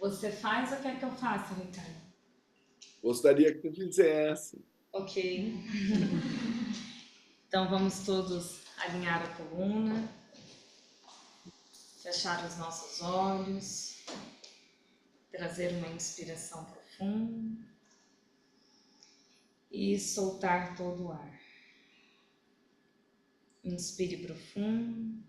Você faz ou quer que eu faça, Ricardo? Gostaria que tu fizesse. Ok. Então vamos todos alinhar a coluna, fechar os nossos olhos, trazer uma inspiração profunda e soltar todo o ar. Inspire profundo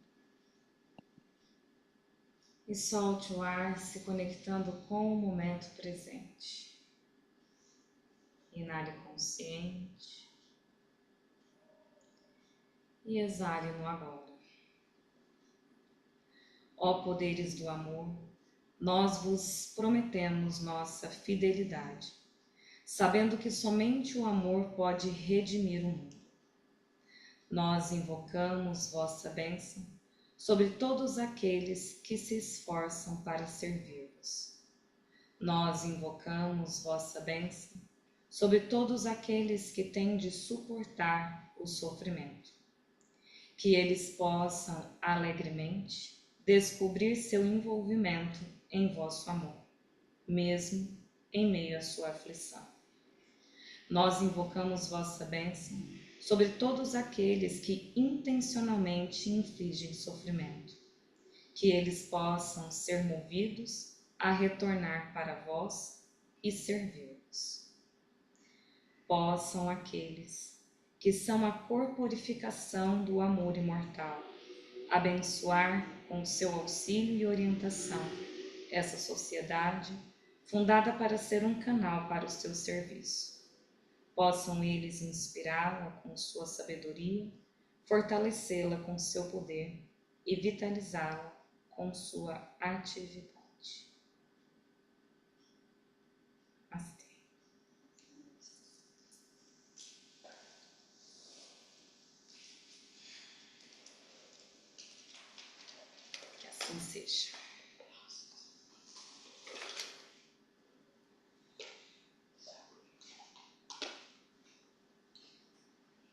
e solte o ar se conectando com o momento presente. Inale consciente e exale no agora. Ó poderes do amor, nós vos prometemos nossa fidelidade, sabendo que somente o amor pode redimir o mundo. Nós invocamos vossa bênção sobre todos aqueles que se esforçam para servir-vos. Nós invocamos vossa bênção sobre todos aqueles que têm de suportar o sofrimento. Que eles possam alegremente descobrir seu envolvimento em vosso amor, mesmo em meio à sua aflição. Nós invocamos vossa bênção sobre todos aqueles que intencionalmente infligem sofrimento, que eles possam ser movidos a retornar para vós e servir-vos. Possam aqueles que são a corporificação do amor imortal abençoar com seu auxílio e orientação essa sociedade fundada para ser um canal para o seu serviço. Possam eles inspirá-la com sua sabedoria, fortalecê-la com seu poder e vitalizá-la com sua atividade. Namastê. Que assim seja.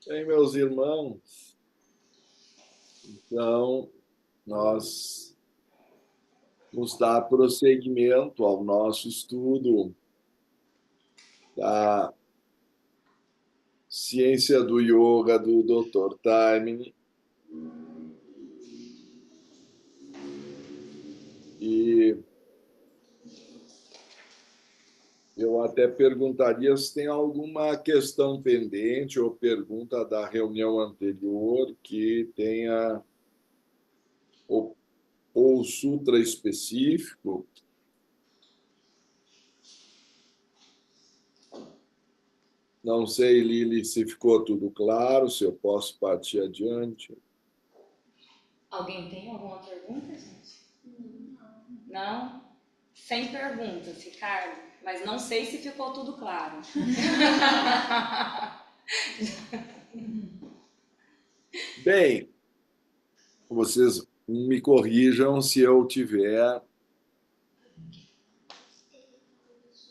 Bem, meus irmãos, então nós vamos dar prosseguimento ao nosso estudo da ciência do yoga do Dr. Taimini. E eu até perguntaria se tem alguma questão pendente ou pergunta da reunião anterior que tenha ou sutra específico. Não sei, Lili, se ficou tudo claro, se eu posso partir adiante. Alguém tem alguma pergunta, gente? Não? Sem perguntas, Ricardo. Mas não sei se ficou tudo claro. Bem, vocês me corrijam se eu tiver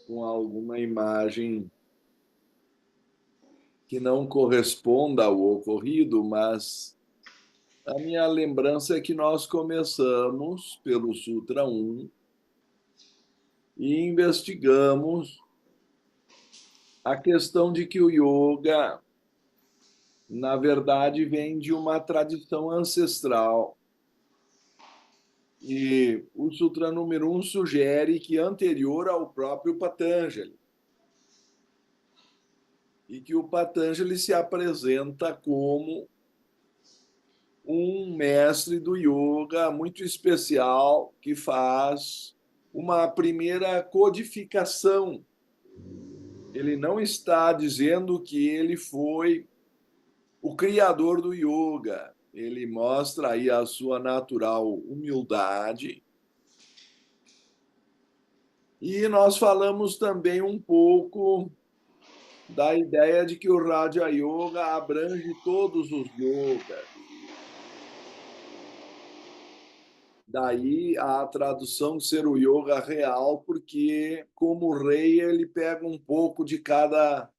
com alguma imagem que não corresponda ao ocorrido, mas a minha lembrança é que nós começamos pelo Sutra 1 e investigamos a questão de que o yoga, na verdade, vem de uma tradição ancestral. E o Sutra número 1 sugere que anterior ao próprio Patanjali. E que o Patanjali se apresenta como um mestre do yoga muito especial que faz uma primeira codificação. Ele não está dizendo que ele foi o criador do yoga. Ele mostra aí a sua natural humildade. E nós falamos também um pouco da ideia de que o Raja Yoga abrange todos os yogas. Daí a tradução ser o yoga real, porque como rei ele pega um pouco de cada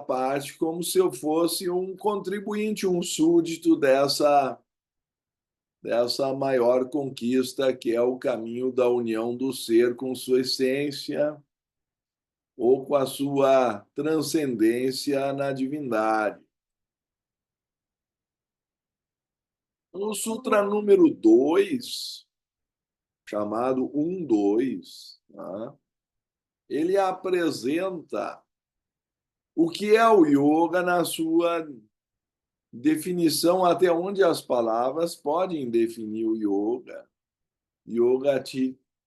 parte, como se eu fosse um contribuinte, um súdito dessa maior conquista, que é o caminho da união do ser com sua essência ou com a sua transcendência na divindade. No Sutra número 2, chamado 1.2, né, ele apresenta o que é o yoga na sua definição, até onde as palavras podem definir o yoga. Yoga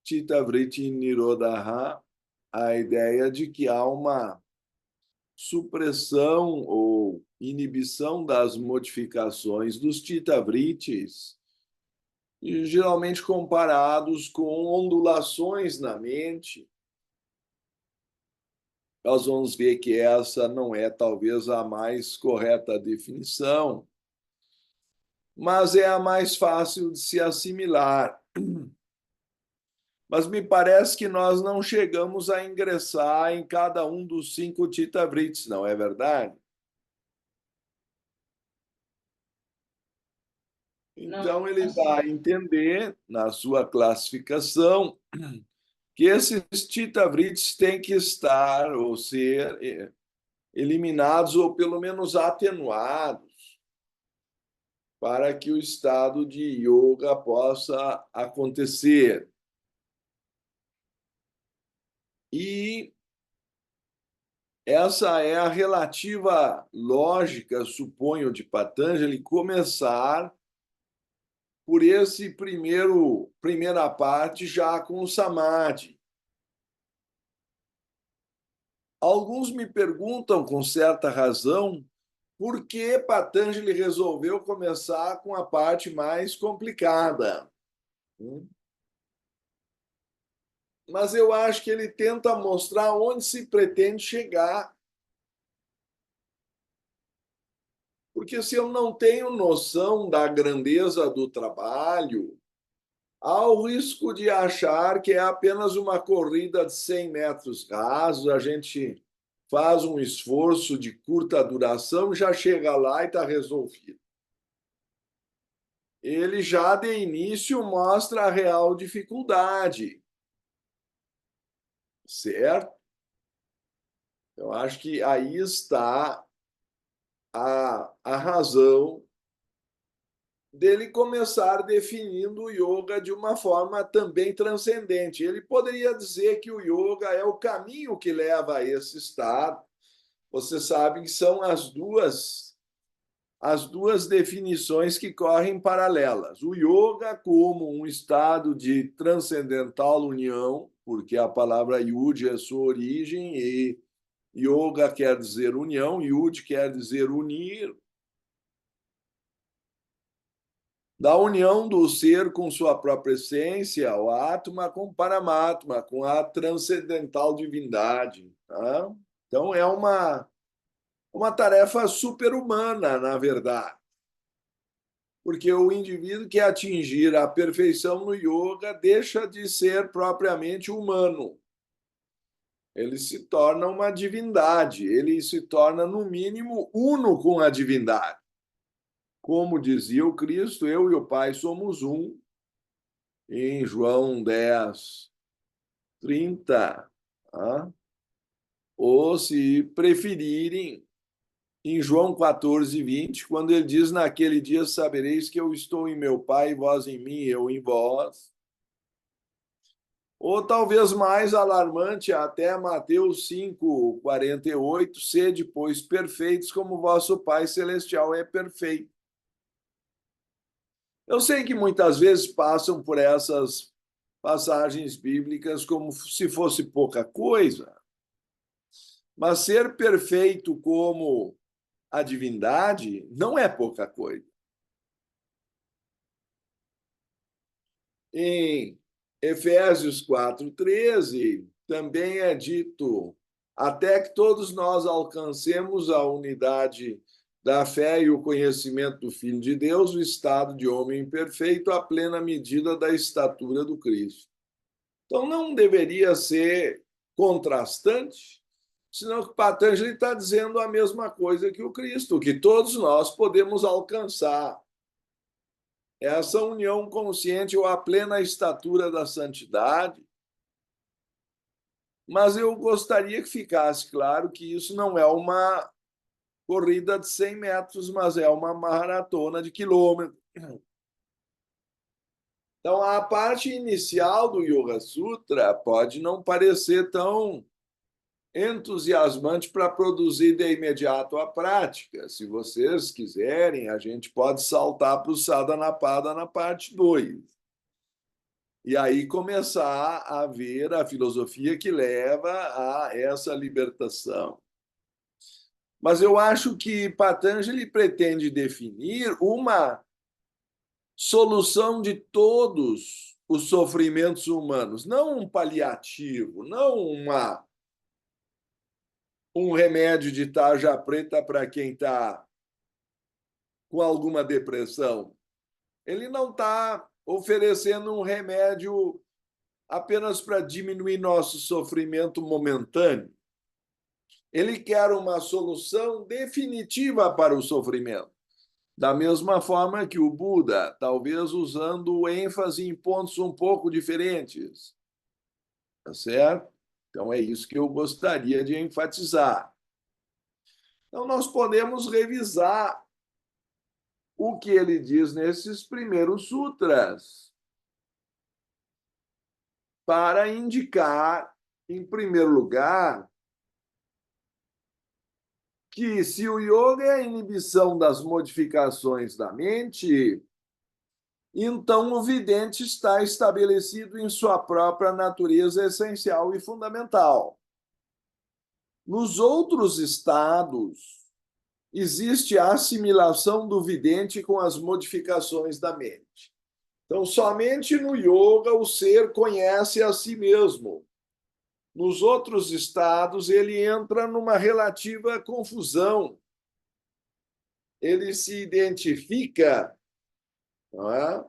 Chitta Vritti Nirodha, a ideia de que há uma supressão ou inibição das modificações dos Chitta Vrittis, e geralmente comparados com ondulações na mente. Nós vamos ver que essa não é talvez a mais correta definição, mas é a mais fácil de se assimilar. Mas me parece que nós não chegamos a ingressar em cada um dos 5 Chitta Vrittis, não é verdade? Então, ele dá a entender, na sua classificação, que esses Chitta Vrittis têm que estar ou ser eliminados ou pelo menos atenuados para que o estado de yoga possa acontecer. E essa é a relativa lógica, suponho, de Patanjali começar por esse primeira parte já com o Samadhi. Alguns me perguntam, com certa razão, por que Patanjali resolveu começar com a parte mais complicada. Mas eu acho que ele tenta mostrar onde se pretende chegar. Porque se eu não tenho noção da grandeza do trabalho, há o risco de achar que é apenas uma corrida de 100 metros rasos, a gente faz um esforço de curta duração, já chega lá e está resolvido. Ele já de início mostra a real dificuldade, certo? Eu acho que aí está a razão dele começar definindo o yoga de uma forma também transcendente. Ele poderia dizer que o yoga é o caminho que leva a esse estado. Você sabe que são as duas definições que correm paralelas. O yoga como um estado de transcendental união, porque a palavra yud é sua origem e yoga quer dizer união, yud quer dizer unir, da união do ser com sua própria essência, o Atma com Paramatma, com a transcendental divindade. Tá? Então, é uma tarefa super-humana, na verdade, porque o indivíduo que atingir a perfeição no yoga deixa de ser propriamente humano. Ele se torna uma divindade, ele se torna, no mínimo, uno com a divindade. Como dizia o Cristo, eu e o Pai somos um, em João 10:30, tá? Ou, se preferirem, em João 14:20, quando ele diz: naquele dia sabereis que eu estou em meu Pai, vós em mim, eu em vós. Ou talvez mais alarmante, até Mateus 5:48, sede, pois, perfeitos como vosso Pai Celestial é perfeito. Eu sei que muitas vezes passam por essas passagens bíblicas como se fosse pouca coisa, mas ser perfeito como a divindade não é pouca coisa. Em Efésios 4:13, também é dito: até que todos nós alcancemos a unidade da fé e o conhecimento do Filho de Deus, o estado de homem perfeito, à plena medida da estatura do Cristo. Então, não deveria ser contrastante, senão que Patanjali está dizendo a mesma coisa que o Cristo, que todos nós podemos alcançar essa união consciente ou a plena estatura da santidade. Mas eu gostaria que ficasse claro que isso não é uma corrida de 100 metros, mas é uma maratona de quilômetros. Então, a parte inicial do Yoga Sutra pode não parecer tão entusiasmante para produzir de imediato a prática. Se vocês quiserem, a gente pode saltar para o Sadhanapada na parte 2. E aí começar a ver a filosofia que leva a essa libertação. Mas eu acho que Patanjali pretende definir uma solução de todos os sofrimentos humanos, não um paliativo, não um remédio de tarja preta para quem está com alguma depressão. Ele não está oferecendo um remédio apenas para diminuir nosso sofrimento momentâneo. Ele quer uma solução definitiva para o sofrimento. Da mesma forma que o Buda, talvez usando ênfase em pontos um pouco diferentes. Tá certo? Então, é isso que eu gostaria de enfatizar. Então, nós podemos revisar o que ele diz nesses primeiros sutras para indicar, em primeiro lugar, que se o yoga é a inibição das modificações da mente, então o vidente está estabelecido em sua própria natureza essencial e fundamental. Nos outros estados, existe a assimilação do vidente com as modificações da mente. Então, somente no yoga o ser conhece a si mesmo. Nos outros estados, ele entra numa relativa confusão. Ele se identifica, não é,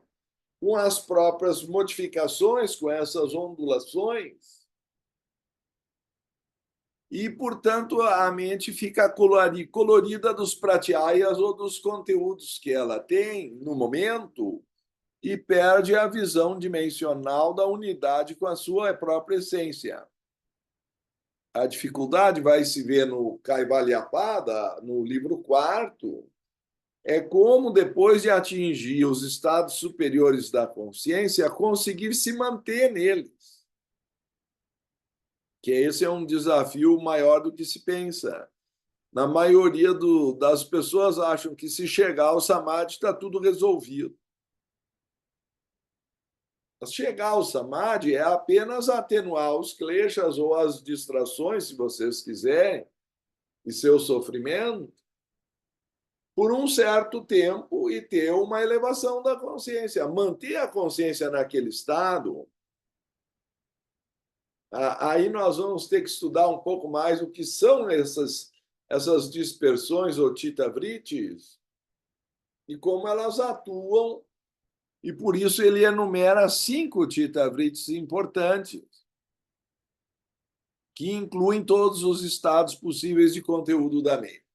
com as próprias modificações, com essas ondulações, e, portanto, a mente fica colorida dos pratyayas ou dos conteúdos que ela tem no momento e perde a visão dimensional da unidade com a sua própria essência. A dificuldade vai se ver no Kaivalyapada, no livro 4º, é como, depois de atingir os estados superiores da consciência, conseguir se manter neles. Que esse é um desafio maior do que se pensa. Na maioria das pessoas acham que se chegar ao Samadhi está tudo resolvido. Chegar ao Samadhi é apenas atenuar os kleshas ou as distrações, se vocês quiserem, e seu sofrimento, por um certo tempo e ter uma elevação da consciência. Manter a consciência naquele estado, aí nós vamos ter que estudar um pouco mais o que são essas dispersões ou chitta-vrittis e como elas atuam, e por isso ele enumera 5 chitta-vrittis importantes, que incluem todos os estados possíveis de conteúdo da mente.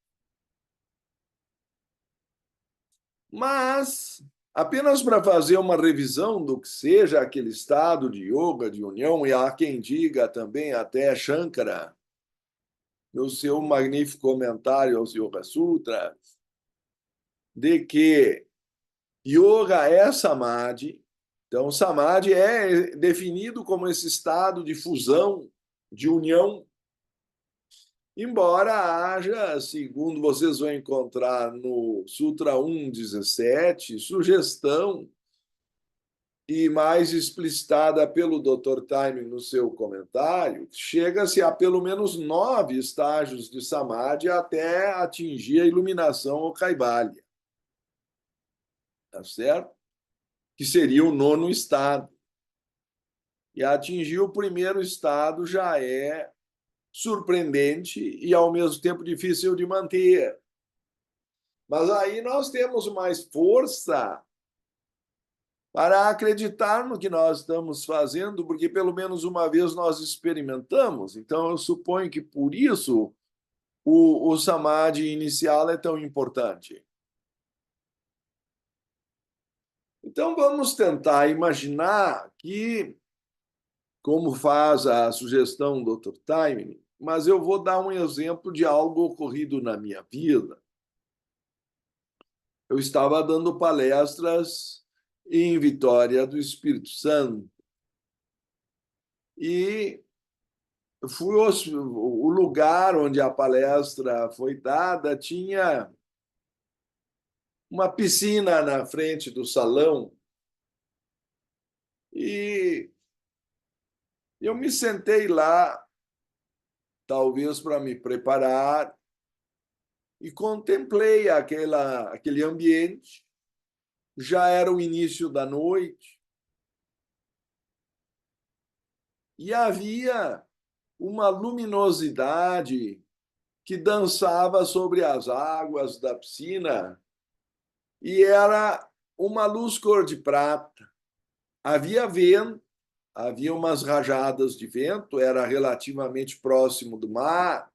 Mas, apenas para fazer uma revisão do que seja aquele estado de yoga, de união, e há quem diga também até Shankara, no seu magnífico comentário aos Yoga Sutras, de que yoga é samadhi. Então, samadhi é definido como esse estado de fusão, de união, embora haja, segundo vocês vão encontrar no Sutra 1.17, sugestão e mais explicitada pelo Dr. Time no seu comentário, chega-se a pelo menos 9 estágios de samadhi até atingir a iluminação ou kaivalya. Tá certo? Que seria o 9º estado. E atingir o primeiro estado já é surpreendente e, ao mesmo tempo, difícil de manter. Mas aí nós temos mais força para acreditar no que nós estamos fazendo, porque pelo menos uma vez nós experimentamos. Então, eu suponho que por isso o samadhi inicial é tão importante. Então, vamos tentar imaginar que, como faz a sugestão do Dr. Time, mas eu vou dar um exemplo de algo ocorrido na minha vida. Eu estava dando palestras em Vitória do Espírito Santo e o lugar onde a palestra foi dada tinha uma piscina na frente do salão e eu me sentei lá, talvez para me preparar, e contemplei aquele ambiente. Já era o início da noite e havia uma luminosidade que dançava sobre as águas da piscina e era uma luz cor de prata. Havia vento, havia umas rajadas de vento, era relativamente próximo do mar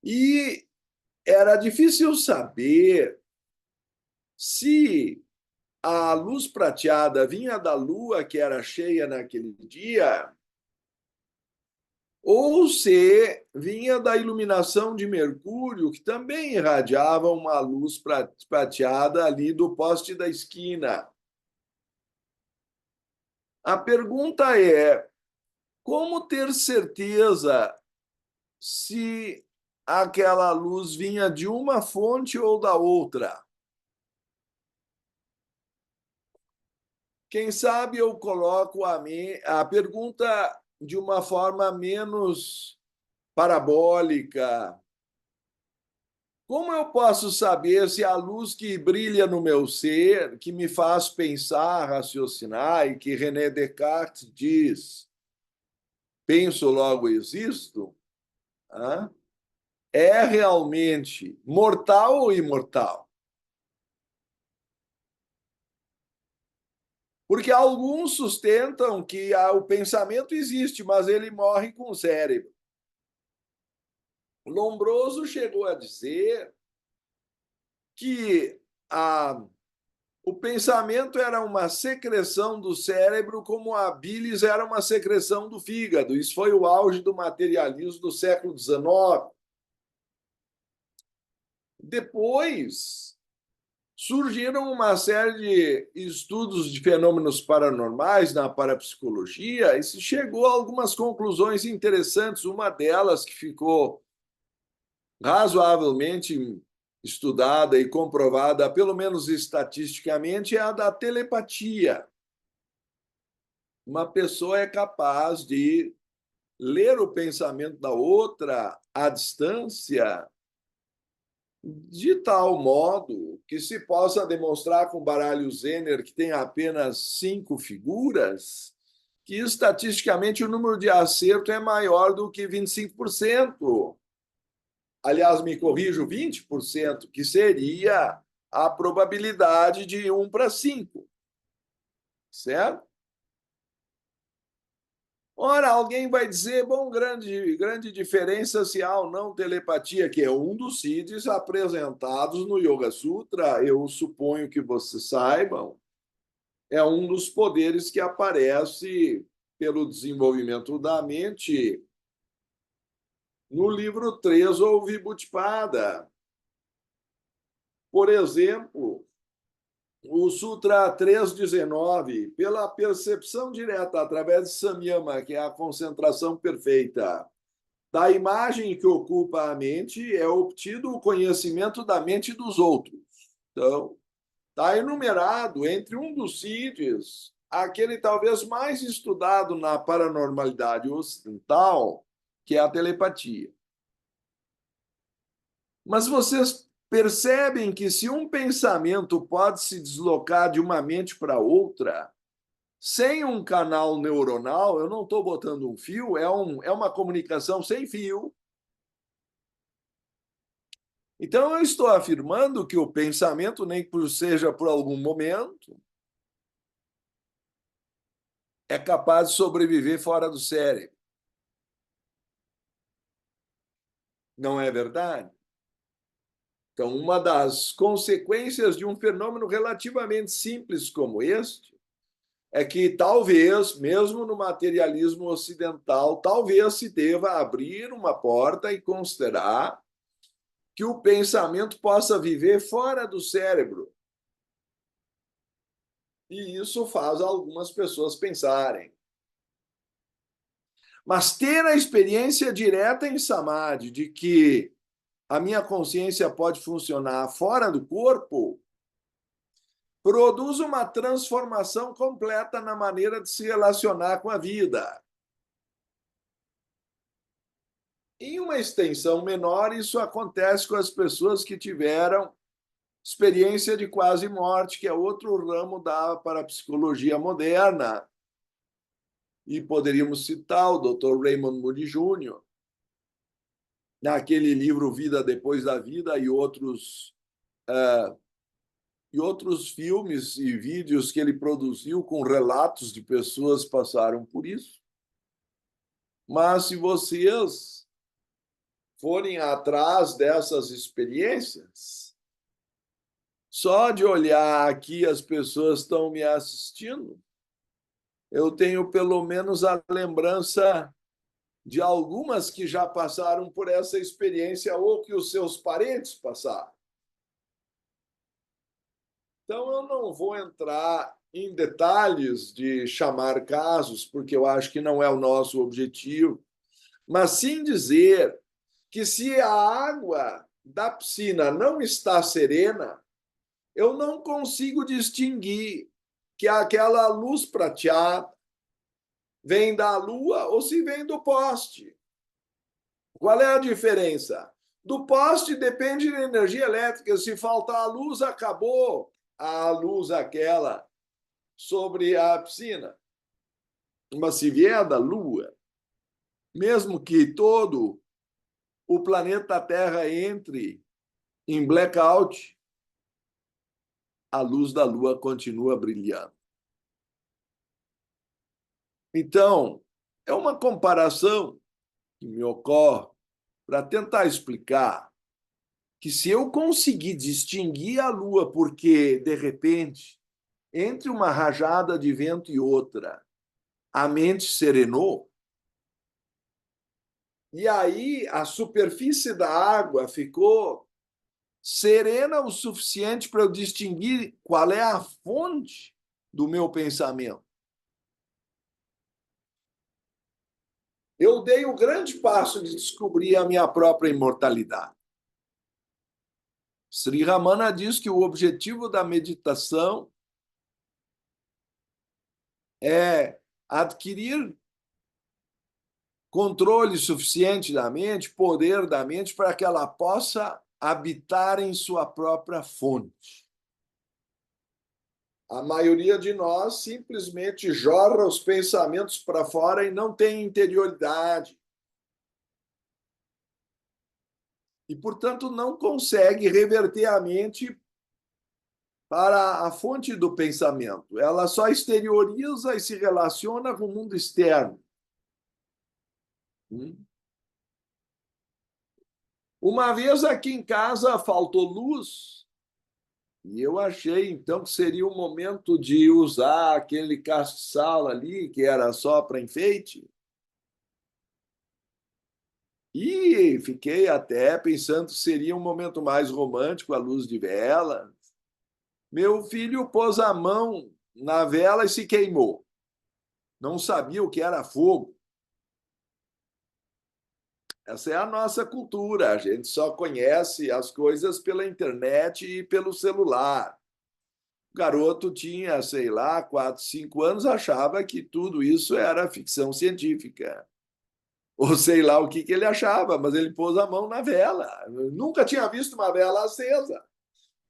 e era difícil saber se a luz prateada vinha da lua, que era cheia naquele dia, ou se vinha da iluminação de Mercúrio, que também irradiava uma luz prateada ali do poste da esquina. A pergunta é: como ter certeza se aquela luz vinha de uma fonte ou da outra? Quem sabe eu coloco a pergunta de uma forma menos parabólica. Como eu posso saber se a luz que brilha no meu ser, que me faz pensar, raciocinar, e que René Descartes diz, penso, logo existo, é realmente mortal ou imortal? Porque alguns sustentam que o pensamento existe, mas ele morre com o cérebro. Lombroso chegou a dizer que o pensamento era uma secreção do cérebro, como a bilis era uma secreção do fígado. Isso foi o auge do materialismo do século XIX. Depois surgiram uma série de estudos de fenômenos paranormais na parapsicologia e se chegou a algumas conclusões interessantes. Uma delas, que ficou razoavelmente estudada e comprovada, pelo menos estatisticamente, é a da telepatia. Uma pessoa é capaz de ler o pensamento da outra à distância, de tal modo que se possa demonstrar com o baralho Zener, que tem apenas 5 figuras, que estatisticamente o número de acerto é maior do que 25%. Aliás, me corrijo, 20%, que seria a probabilidade de 1 para 5, certo? Ora, alguém vai dizer, bom, grande diferença se há ou não telepatia, que é um dos CIDs apresentados no Yoga Sutra, eu suponho que vocês saibam, é um dos poderes que aparece pelo desenvolvimento da mente no livro 3, ou Vibhutipada. Por exemplo, o Sutra 3.19, pela percepção direta através de Samyama, que é a concentração perfeita, da imagem que ocupa a mente, é obtido o conhecimento da mente dos outros. Então, está enumerado entre um dos CIDs, aquele talvez mais estudado na paranormalidade ocidental, que é a telepatia. Mas vocês percebem que se um pensamento pode se deslocar de uma mente para outra, sem um canal neuronal, eu não estou botando um fio, é uma comunicação sem fio. Então, eu estou afirmando que o pensamento, nem que seja por algum momento, é capaz de sobreviver fora do cérebro. Não é verdade? Então, uma das consequências de um fenômeno relativamente simples como este é que talvez, mesmo no materialismo ocidental, talvez se deva abrir uma porta e considerar que o pensamento possa viver fora do cérebro. E isso faz algumas pessoas pensarem. Mas ter a experiência direta em Samadhi de que a minha consciência pode funcionar fora do corpo produz uma transformação completa na maneira de se relacionar com a vida. Em uma extensão menor, isso acontece com as pessoas que tiveram experiência de quase morte, que é outro ramo da parapsicologia moderna. E poderíamos citar o Dr. Raymond Moody Jr., naquele livro Vida Depois da Vida e outros filmes e vídeos que ele produziu com relatos de pessoas que passaram por isso. Mas se vocês forem atrás dessas experiências, só de olhar aqui as pessoas estão me assistindo, eu tenho pelo menos a lembrança de algumas que já passaram por essa experiência ou que os seus parentes passaram. Então, eu não vou entrar em detalhes de chamar casos, porque eu acho que não é o nosso objetivo, mas sim dizer que se a água da piscina não está serena, eu não consigo distinguir que aquela luz prateada vem da lua ou se vem do poste. Qual é a diferença? Do poste depende da energia elétrica. Se faltar a luz, acabou a luz aquela sobre a piscina. Mas se vier da lua, mesmo que todo o planeta Terra entre em blackout, a luz da lua continua brilhando. Então, é uma comparação que me ocorre para tentar explicar que se eu conseguir distinguir a lua, porque, de repente, entre uma rajada de vento e outra, a mente serenou, e aí a superfície da água ficou serena o suficiente para eu distinguir qual é a fonte do meu pensamento. Eu dei o grande passo de descobrir a minha própria imortalidade. Sri Ramana diz que o objetivo da meditação é adquirir controle suficiente da mente, poder da mente, para que ela possa habitar em sua própria fonte. A maioria de nós simplesmente jorra os pensamentos para fora e não tem interioridade. E, portanto, não consegue reverter a mente para a fonte do pensamento. Ela só exterioriza e se relaciona com o mundo externo. Uma vez aqui em casa faltou luz e eu achei então que seria o momento de usar aquele castiçal ali que era só para enfeite. E fiquei até pensando que seria um momento mais romântico, à luz de vela. Meu filho pôs a mão na vela e se queimou. Não sabia o que era fogo. Essa é a nossa cultura. A gente só conhece as coisas pela internet e pelo celular. O garoto tinha, sei lá, 4, 5 anos, achava que tudo isso era ficção científica. Ou sei lá o que ele achava, mas ele pôs a mão na vela. Eu nunca tinha visto uma vela acesa.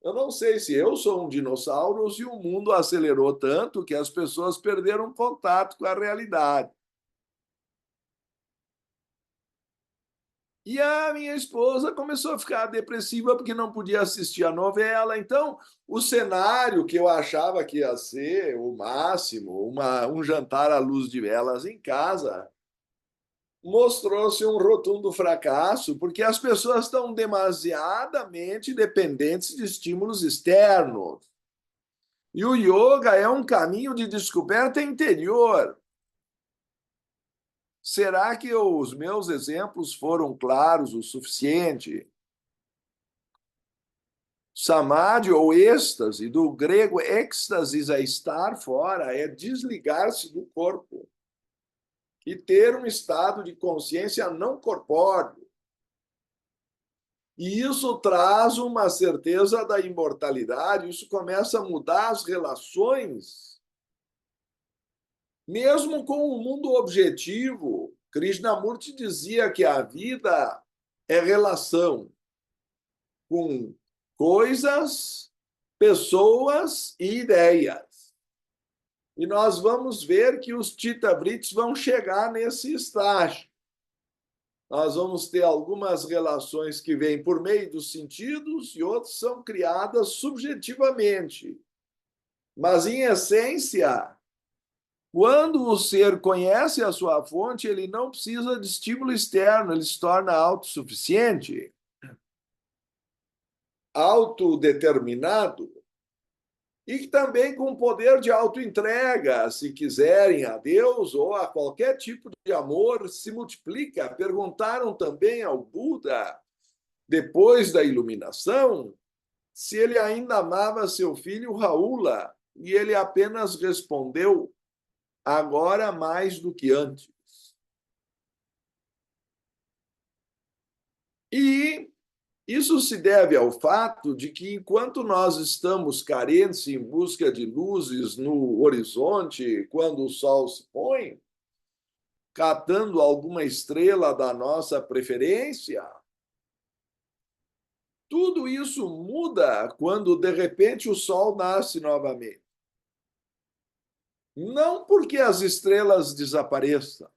Eu não sei se eu sou um dinossauro ou se o mundo acelerou tanto que as pessoas perderam contato com a realidade. E a minha esposa começou a ficar depressiva porque não podia assistir a novela. Então, o cenário que eu achava que ia ser o máximo, um jantar à luz de velas em casa, mostrou-se um rotundo fracasso, porque as pessoas estão demasiadamente dependentes de estímulos externos. E o yoga é um caminho de descoberta interior. Será que os meus exemplos foram claros o suficiente? Samadhi ou êxtase, do grego êxtasis, é estar fora, é desligar-se do corpo e ter um estado de consciência não corpóreo. E isso traz uma certeza da imortalidade, isso começa a mudar as relações, mesmo com o mundo objetivo. Krishnamurti dizia que a vida é relação com coisas, pessoas e ideias. E nós vamos ver que os Chitta-Vritis vão chegar nesse estágio. Nós vamos ter algumas relações que vêm por meio dos sentidos e outras são criadas subjetivamente. Mas, em essência, quando o ser conhece a sua fonte, ele não precisa de estímulo externo, ele se torna autossuficiente, autodeterminado e também com poder de autoentrega, se quiserem, a Deus ou a qualquer tipo de amor, se multiplica. Perguntaram também ao Buda, depois da iluminação, se ele ainda amava seu filho Raula, e ele apenas respondeu: agora mais do que antes. E isso se deve ao fato de que, enquanto nós estamos carentes em busca de luzes no horizonte, quando o sol se põe, catando alguma estrela da nossa preferência, tudo isso muda quando, de repente, o sol nasce novamente. Não porque as estrelas desapareçam,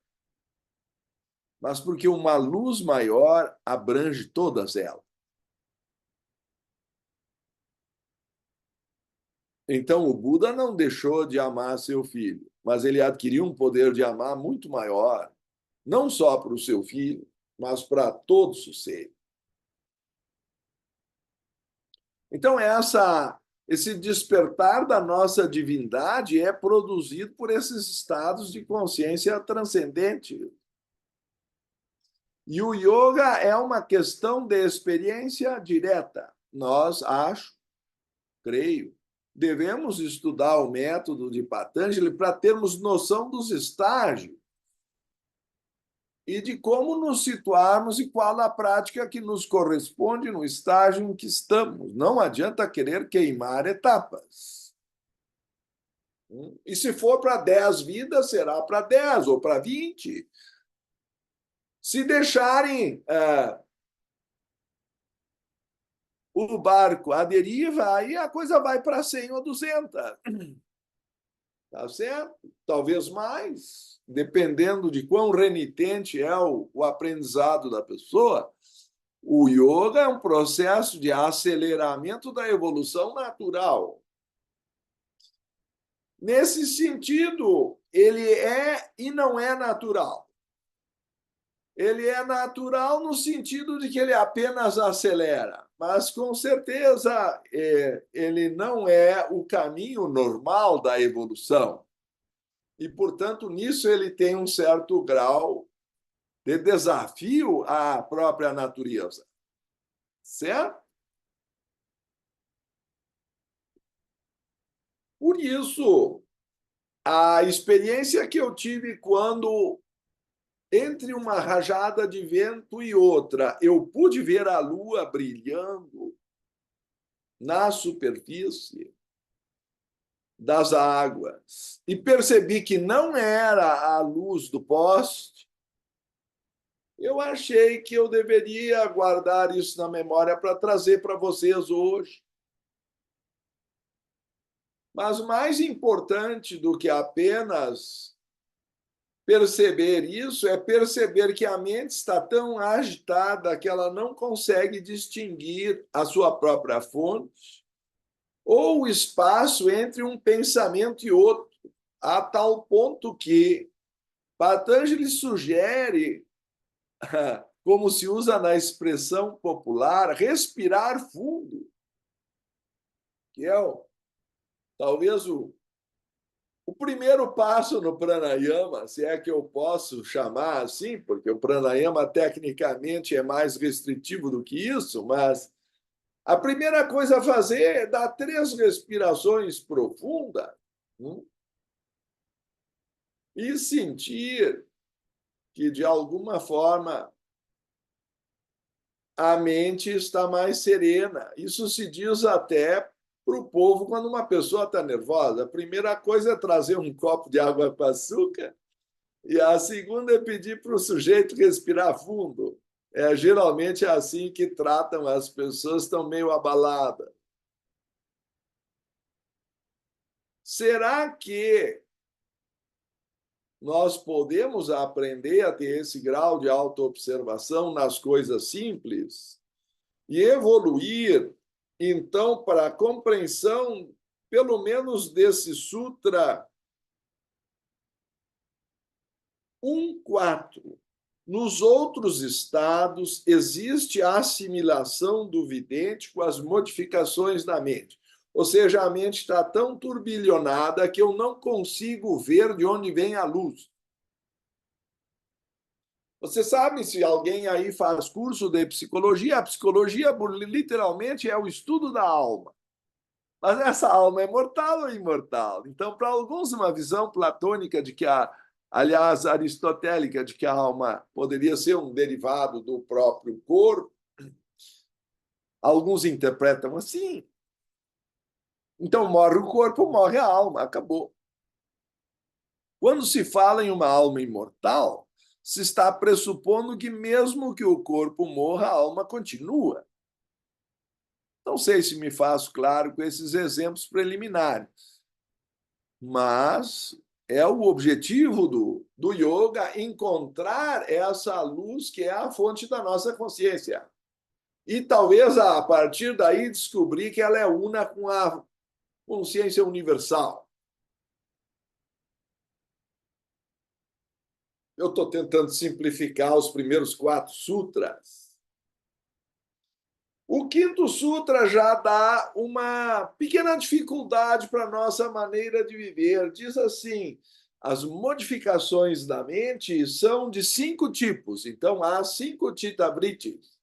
mas porque uma luz maior abrange todas elas. Então, o Buda não deixou de amar seu filho, mas ele adquiriu um poder de amar muito maior, não só para o seu filho, mas para todos os seres. Então, esse despertar da nossa divindade é produzido por esses estados de consciência transcendente. E o yoga é uma questão de experiência direta. Nós, creio, devemos estudar o método de Patanjali para termos noção dos estágios e de como nos situarmos e qual a prática que nos corresponde no estágio em que estamos. Não adianta querer queimar etapas. E se for para 10 vidas, será para 10 ou para 20. Se deixarem o barco à deriva, aí a coisa vai para 100 ou 200. Tá certo? Talvez mais, dependendo de quão renitente é o aprendizado da pessoa. O yoga é um processo de aceleramento da evolução natural. Nesse sentido, ele é e não é natural. Ele é natural no sentido de que ele apenas acelera, mas com certeza ele não é o caminho normal da evolução. E, portanto, nisso ele tem um certo grau de desafio à própria natureza. Certo? Por isso, a experiência que eu tive quando, entre uma rajada de vento e outra, eu pude ver a lua brilhando na superfície das águas e percebi que não era a luz do poste, eu achei que eu deveria guardar isso na memória para trazer para vocês hoje. Mas mais importante do que apenas perceber isso é perceber que a mente está tão agitada que ela não consegue distinguir a sua própria fonte ou o espaço entre um pensamento e outro, a tal ponto que Patanjali sugere como se usa na expressão popular, respirar fundo, que é talvez o primeiro passo no pranayama, se é que eu posso chamar assim, porque o pranayama tecnicamente é mais restritivo do que isso, mas a primeira coisa a fazer é dar 3 respirações profundas, e sentir que, de alguma forma, a mente está mais serena. Isso se diz até para o povo quando uma pessoa está nervosa. A primeira coisa é trazer um copo de água com açúcar e a segunda é pedir para o sujeito respirar fundo. Geralmente é assim que tratam as pessoas que estão meio abaladas. Será que nós podemos aprender a ter esse grau de autoobservação nas coisas simples e evoluir, então, para a compreensão, pelo menos, desse Sutra 1.4? Nos outros estados, existe a assimilação do vidente com as modificações da mente. Ou seja, a mente está tão turbilhonada que eu não consigo ver de onde vem a luz. Você sabe, se alguém aí faz curso de psicologia, a psicologia literalmente é o estudo da alma. Mas essa alma é mortal ou imortal? Então, para alguns, uma visão platônica de que aliás, aristotélica, de que a alma poderia ser um derivado do próprio corpo, alguns interpretam assim. Então, morre o corpo, morre a alma, acabou. Quando se fala em uma alma imortal, se está pressupondo que, mesmo que o corpo morra, a alma continua. Não sei se me faço claro com esses exemplos preliminares, mas é o objetivo do yoga encontrar essa luz que é a fonte da nossa consciência. E talvez, a partir daí, descobrir que ela é una com a consciência universal. Eu estou tentando simplificar os primeiros 4 sutras. O 5º sutra já dá uma pequena dificuldade para a nossa maneira de viver. Diz assim: as modificações da mente são de 5 tipos. Então, há 5 chitta-vrittis.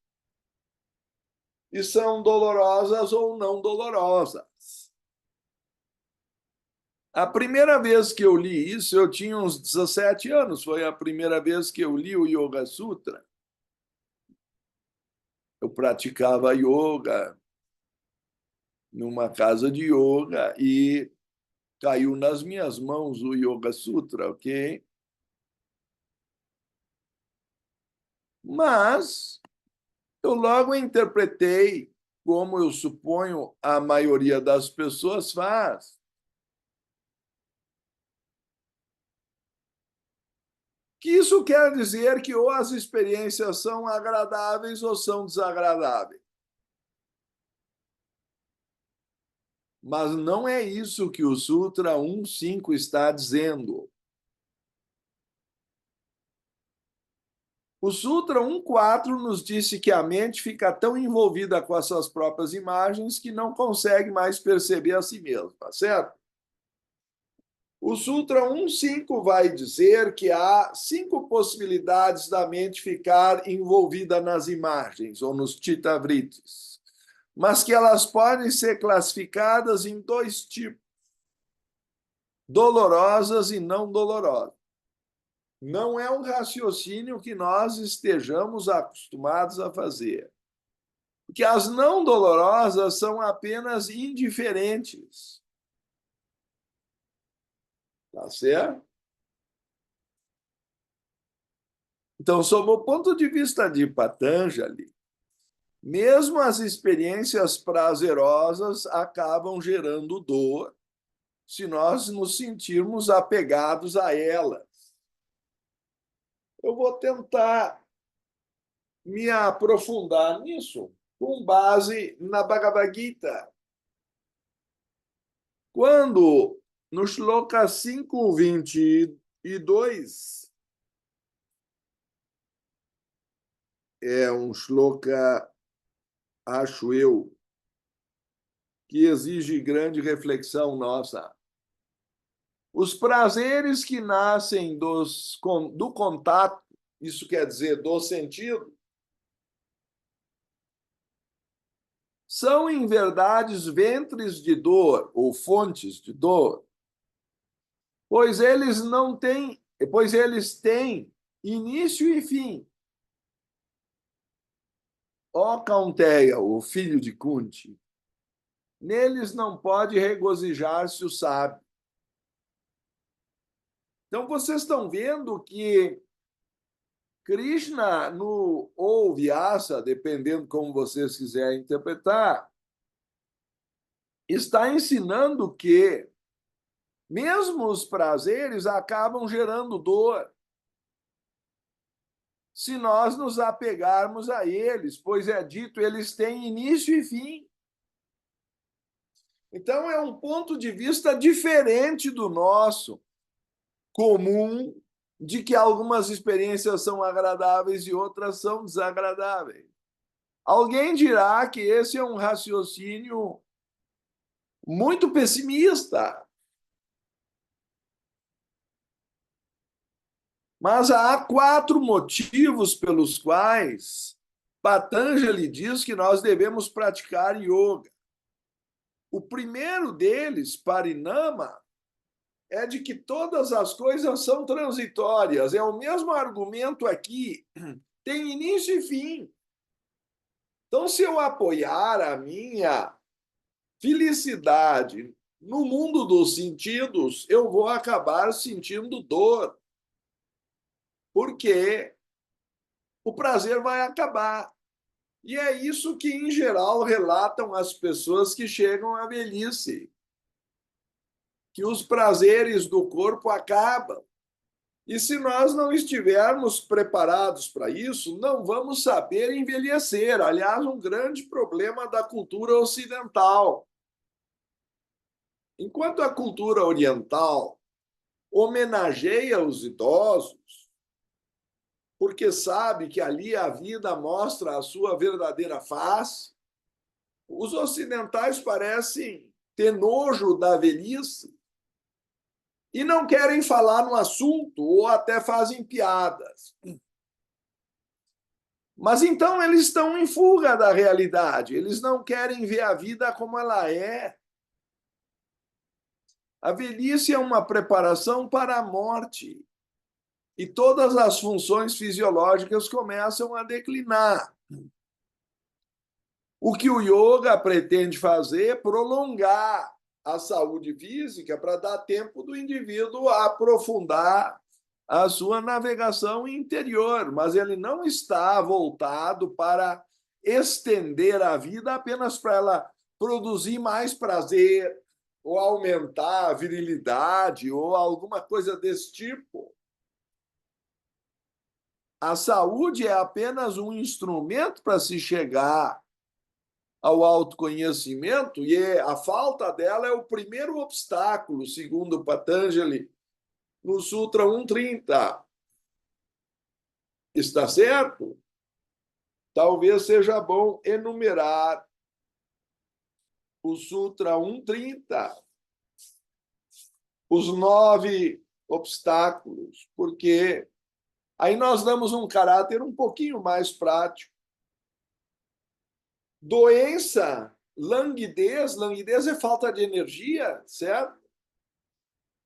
E são dolorosas ou não dolorosas. A primeira vez que eu li isso, eu tinha uns 17 anos. Foi a primeira vez que eu li o Yoga Sutra. Eu praticava yoga numa casa de yoga e caiu nas minhas mãos o Yoga Sutra, ok? Mas eu logo interpretei, como eu suponho a maioria das pessoas faz, que isso quer dizer que ou as experiências são agradáveis ou são desagradáveis. Mas não é isso que o Sutra 1.5 está dizendo. O Sutra 1.4 nos disse que a mente fica tão envolvida com as suas próprias imagens que não consegue mais perceber a si mesma, certo? O Sutra 1.5 vai dizer que há 5 possibilidades da mente ficar envolvida nas imagens ou nos chitta-vrittis, mas que elas podem ser classificadas em 2 tipos: dolorosas e não dolorosas. Não é um raciocínio que nós estejamos acostumados a fazer. Porque as não dolorosas são apenas indiferentes. Tá certo? Então, sob o ponto de vista de Patanjali, mesmo as experiências prazerosas acabam gerando dor se nós nos sentirmos apegados a elas. Eu vou tentar me aprofundar nisso com base na Bhagavad Gita. Quando, no Shloka 5.22, é um shloka, acho eu, que exige grande reflexão nossa. Os prazeres que nascem do contato, isso quer dizer do sentido, são, em verdade, ventres de dor ou fontes de dor, pois eles têm início e fim. Ó Caunteia, o filho de Kunti, neles não pode regozijar-se o sábio. Então, vocês estão vendo que Krishna, ou Vyasa, dependendo como vocês quiserem interpretar, está ensinando que mesmo os prazeres acabam gerando dor se nós nos apegarmos a eles, pois é dito, eles têm início e fim. Então, é um ponto de vista diferente do nosso, comum, de que algumas experiências são agradáveis e outras são desagradáveis. Alguém dirá que esse é um raciocínio muito pessimista. Mas há 4 motivos pelos quais Patanjali diz que nós devemos praticar yoga. O primeiro deles, Parinama, é de que todas as coisas são transitórias. É o mesmo argumento aqui, tem início e fim. Então, se eu apoiar a minha felicidade no mundo dos sentidos, eu vou acabar sentindo dor, porque o prazer vai acabar. E é isso que, em geral, relatam as pessoas que chegam à velhice, que os prazeres do corpo acabam. E se nós não estivermos preparados para isso, não vamos saber envelhecer. Aliás, um grande problema da cultura ocidental. Enquanto a cultura oriental homenageia os idosos, porque sabe que ali a vida mostra a sua verdadeira face, os ocidentais parecem ter nojo da velhice e não querem falar no assunto ou até fazem piadas. Mas então eles estão em fuga da realidade, eles não querem ver a vida como ela é. A velhice é uma preparação para a morte e todas as funções fisiológicas começam a declinar. O que o yoga pretende fazer é prolongar a saúde física para dar tempo do indivíduo a aprofundar a sua navegação interior, mas ele não está voltado para estender a vida apenas para ela produzir mais prazer ou aumentar a virilidade ou alguma coisa desse tipo. A saúde é apenas um instrumento para se chegar ao autoconhecimento, e a falta dela é o primeiro obstáculo, segundo Patanjali, no Sutra 130. Está certo? Talvez seja bom enumerar o Sutra 130, os 9 obstáculos, porque aí nós damos um caráter um pouquinho mais prático. Doença, languidez é falta de energia, certo?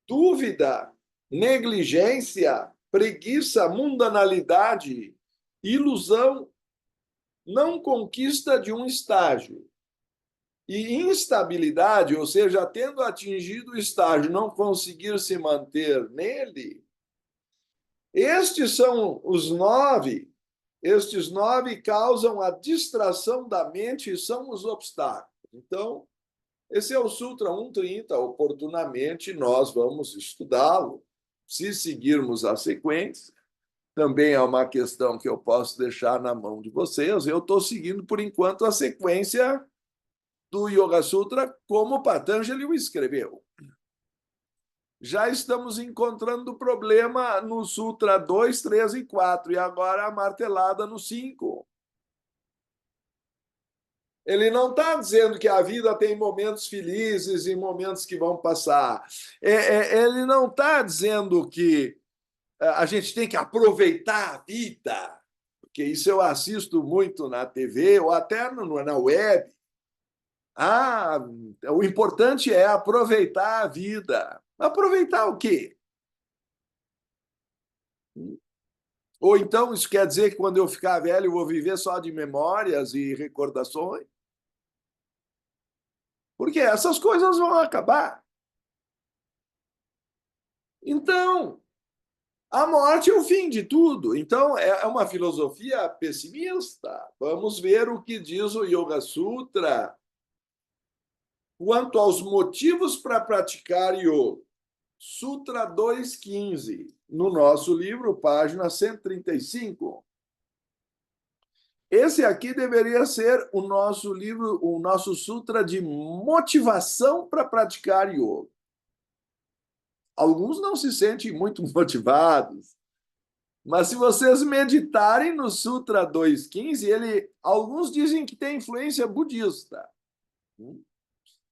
Dúvida, negligência, preguiça, mundanalidade, ilusão, não conquista de um estágio. E instabilidade, ou seja, tendo atingido o estágio, não conseguir se manter nele, estes são os 9. Estes 9 causam a distração da mente e são os obstáculos. Então, esse é o Sutra 130. Oportunamente, nós vamos estudá-lo, se seguirmos a sequência. Também é uma questão que eu posso deixar na mão de vocês. Eu estou seguindo, por enquanto, a sequência do Yoga Sutra como Patanjali o escreveu. Já estamos encontrando o problema no Sutra 2, 3 e 4, e agora a martelada no 5. Ele não está dizendo que a vida tem momentos felizes e momentos que vão passar. Ele não está dizendo que a gente tem que aproveitar a vida, porque isso eu assisto muito na TV ou até na web. Ah, o importante é aproveitar a vida. Aproveitar o quê? Ou então isso quer dizer que quando eu ficar velho eu vou viver só de memórias e recordações? Porque essas coisas vão acabar. Então, a morte é o fim de tudo. Então, é uma filosofia pessimista. Vamos ver o que diz o Yoga Sutra quanto aos motivos para praticar yoga. Sutra 2.15, no nosso livro, página 135. Esse aqui deveria ser o nosso livro, o nosso sutra de motivação para praticar yoga. Alguns não se sentem muito motivados, mas se vocês meditarem no Sutra 2.15, alguns dizem que tem influência budista.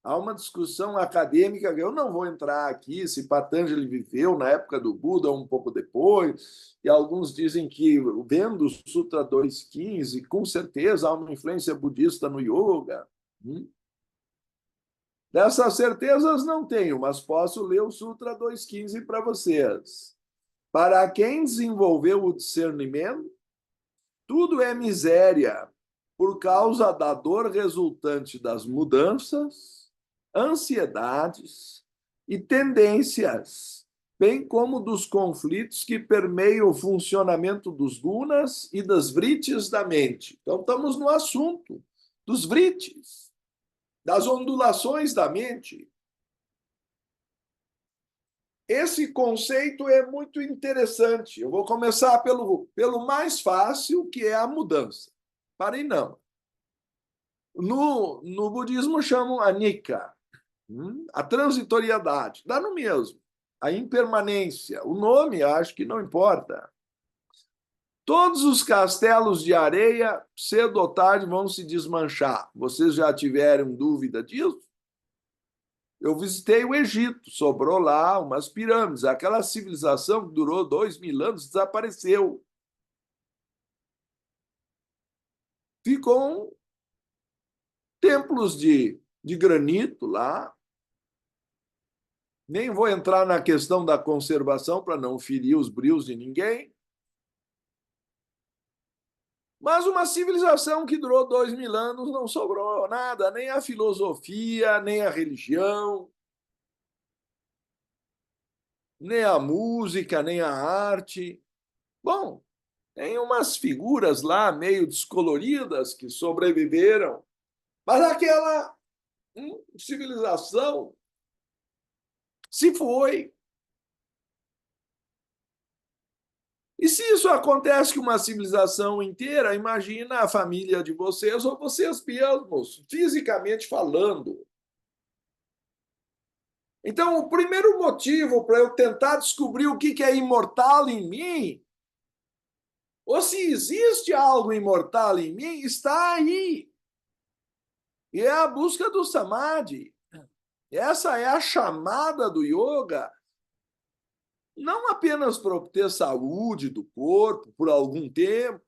Há uma discussão acadêmica, eu não vou entrar aqui, se Patanjali viveu na época do Buda ou um pouco depois, e alguns dizem que, vendo o Sutra 2.15, com certeza há uma influência budista no yoga. Dessas certezas não tenho, mas posso ler o Sutra 2.15 para vocês. Para quem desenvolveu o discernimento, tudo é miséria por causa da dor resultante das mudanças, ansiedades e tendências, bem como dos conflitos que permeiam o funcionamento dos gunas e das vritis da mente. Então, estamos no assunto dos vritis, das ondulações da mente. Esse conceito é muito interessante. Eu vou começar pelo mais fácil, que é a mudança. Parei, não. No budismo chamam anicca, a transitoriedade. Dá no mesmo. A impermanência. O nome, acho que não importa. Todos os castelos de areia, cedo ou tarde, vão se desmanchar. Vocês já tiveram dúvida disso? Eu visitei o Egito, sobrou lá umas pirâmides. Aquela civilização que durou 2.000 anos desapareceu. Ficam templos de granito lá. Nem vou entrar na questão da conservação para não ferir os brios de ninguém. Mas uma civilização que durou 2.000 anos não sobrou nada, nem a filosofia, nem a religião, nem a música, nem a arte. Bom, tem umas figuras lá meio descoloridas que sobreviveram, mas aquela civilização se foi. E se isso acontece com uma civilização inteira, imagina a família de vocês ou vocês mesmos, fisicamente falando. Então, o primeiro motivo para eu tentar descobrir o que é imortal em mim, ou se existe algo imortal em mim, está aí. E é a busca do samadhi. Essa é a chamada do yoga, não apenas para obter saúde do corpo por algum tempo,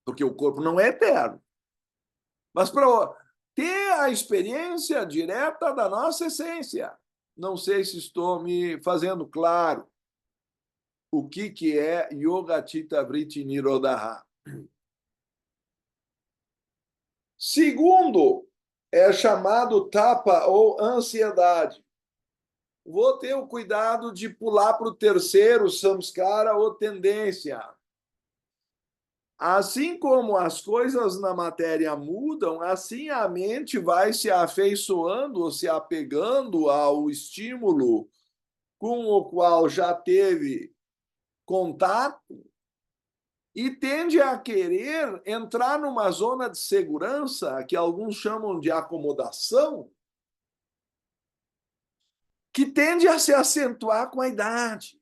porque o corpo não é eterno, mas para ter a experiência direta da nossa essência. Não sei se estou me fazendo claro o que é Yoga Chitta Vritti Nirodha. Segundo, é chamado tapa ou ansiedade. Vou ter o cuidado de pular para o terceiro, samskara ou tendência. Assim como as coisas na matéria mudam, assim a mente vai se afeiçoando ou se apegando ao estímulo com o qual já teve contato e tende a querer entrar numa zona de segurança que alguns chamam de acomodação, que tende a se acentuar com a idade.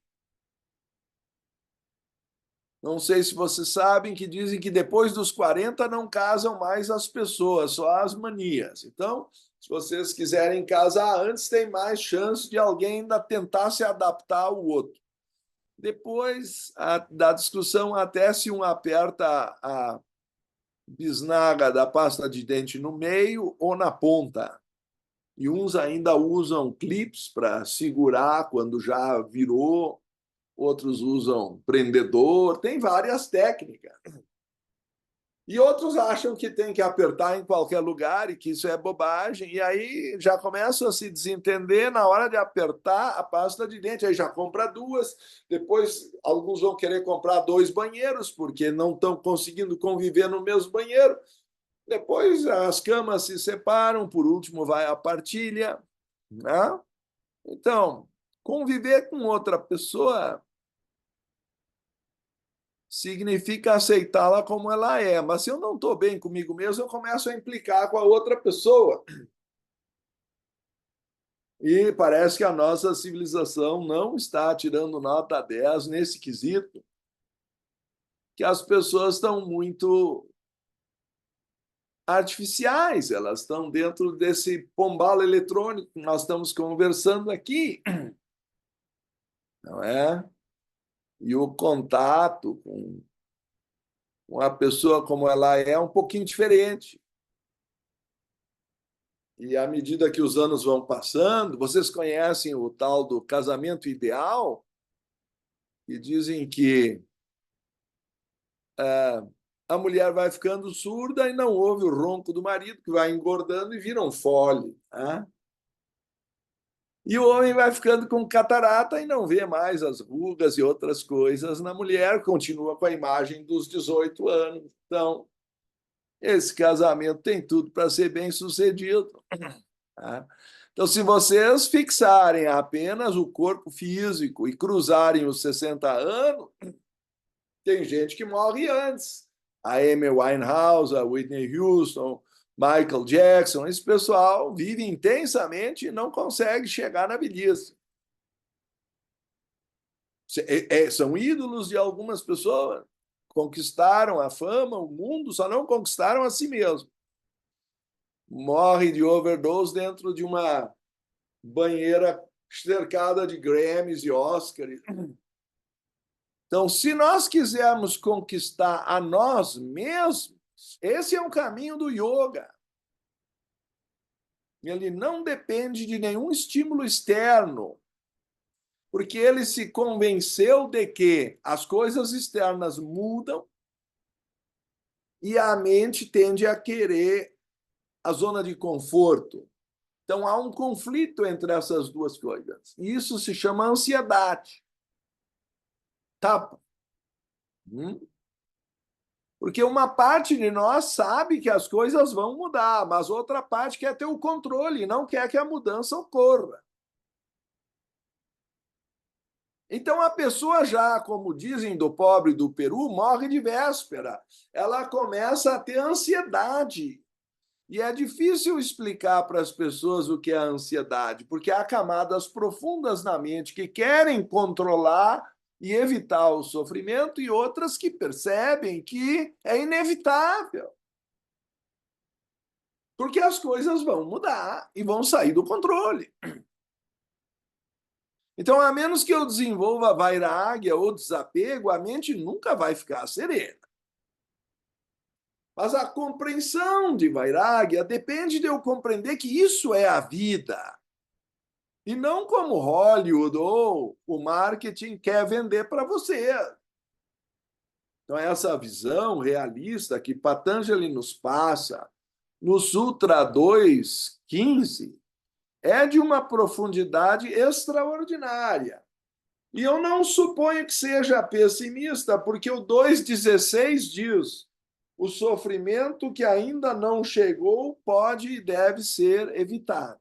Não sei se vocês sabem que dizem que depois dos 40 não casam mais as pessoas, só as manias. Então, se vocês quiserem casar antes, tem mais chance de alguém ainda tentar se adaptar ao outro. Depois da discussão, até se um aperta a bisnaga da pasta de dente no meio ou na ponta. E uns ainda usam clips para segurar quando já virou, outros usam prendedor, tem várias técnicas. E outros acham que tem que apertar em qualquer lugar e que isso é bobagem. E aí já começam a se desentender na hora de apertar a pasta de dente. Aí já compra duas. Depois, alguns vão querer comprar dois banheiros, porque não estão conseguindo conviver no mesmo banheiro. Depois, as camas se separam. Por último, vai a partilha, né? Então, conviver com outra pessoa significa aceitá-la como ela é. Mas se eu não estou bem comigo mesmo, eu começo a implicar com a outra pessoa. E parece que a nossa civilização não está tirando nota 10 nesse quesito, que as pessoas estão muito artificiais, elas estão dentro desse pombal eletrônico que nós estamos conversando aqui, não é? E o contato com a pessoa como ela é um pouquinho diferente. E à medida que os anos vão passando, vocês conhecem o tal do casamento ideal, que dizem que a mulher vai ficando surda e não ouve o ronco do marido, que vai engordando e vira um fole. Né? E o homem vai ficando com catarata e não vê mais as rugas e outras coisas na mulher, continua com a imagem dos 18 anos. Então, esse casamento tem tudo para ser bem sucedido. Tá? Então, se vocês fixarem apenas o corpo físico e cruzarem os 60 anos, tem gente que morre antes. A Amy Winehouse, a Whitney Houston, Michael Jackson, esse pessoal vive intensamente e não consegue chegar na velhice. São ídolos de algumas pessoas, conquistaram a fama, o mundo, só não conquistaram a si mesmo. Morre de overdose dentro de uma banheira cercada de Grammys e Oscars. Então, se nós quisermos conquistar a nós mesmos, esse é um caminho do yoga. Ele não depende de nenhum estímulo externo, porque ele se convenceu de que as coisas externas mudam e a mente tende a querer a zona de conforto. Então, há um conflito entre essas duas coisas. E isso se chama ansiedade. Tapa. Porque uma parte de nós sabe que as coisas vão mudar, mas outra parte quer ter o controle, não quer que a mudança ocorra. Então, a pessoa já, como dizem do pobre do Peru, morre de véspera. Ela começa a ter ansiedade. E é difícil explicar para as pessoas o que é a ansiedade, porque há camadas profundas na mente que querem controlar e evitar o sofrimento e outras que percebem que é inevitável. Porque as coisas vão mudar e vão sair do controle. Então, a menos que eu desenvolva vairagya ou desapego, a mente nunca vai ficar serena. Mas a compreensão de vairagya depende de eu compreender que isso é a vida. E não como Hollywood ou o marketing quer vender para você. Então, essa visão realista que Patanjali nos passa no Sutra 2.15 é de uma profundidade extraordinária. E eu não suponho que seja pessimista, porque o 2.16 diz: o sofrimento que ainda não chegou pode e deve ser evitado.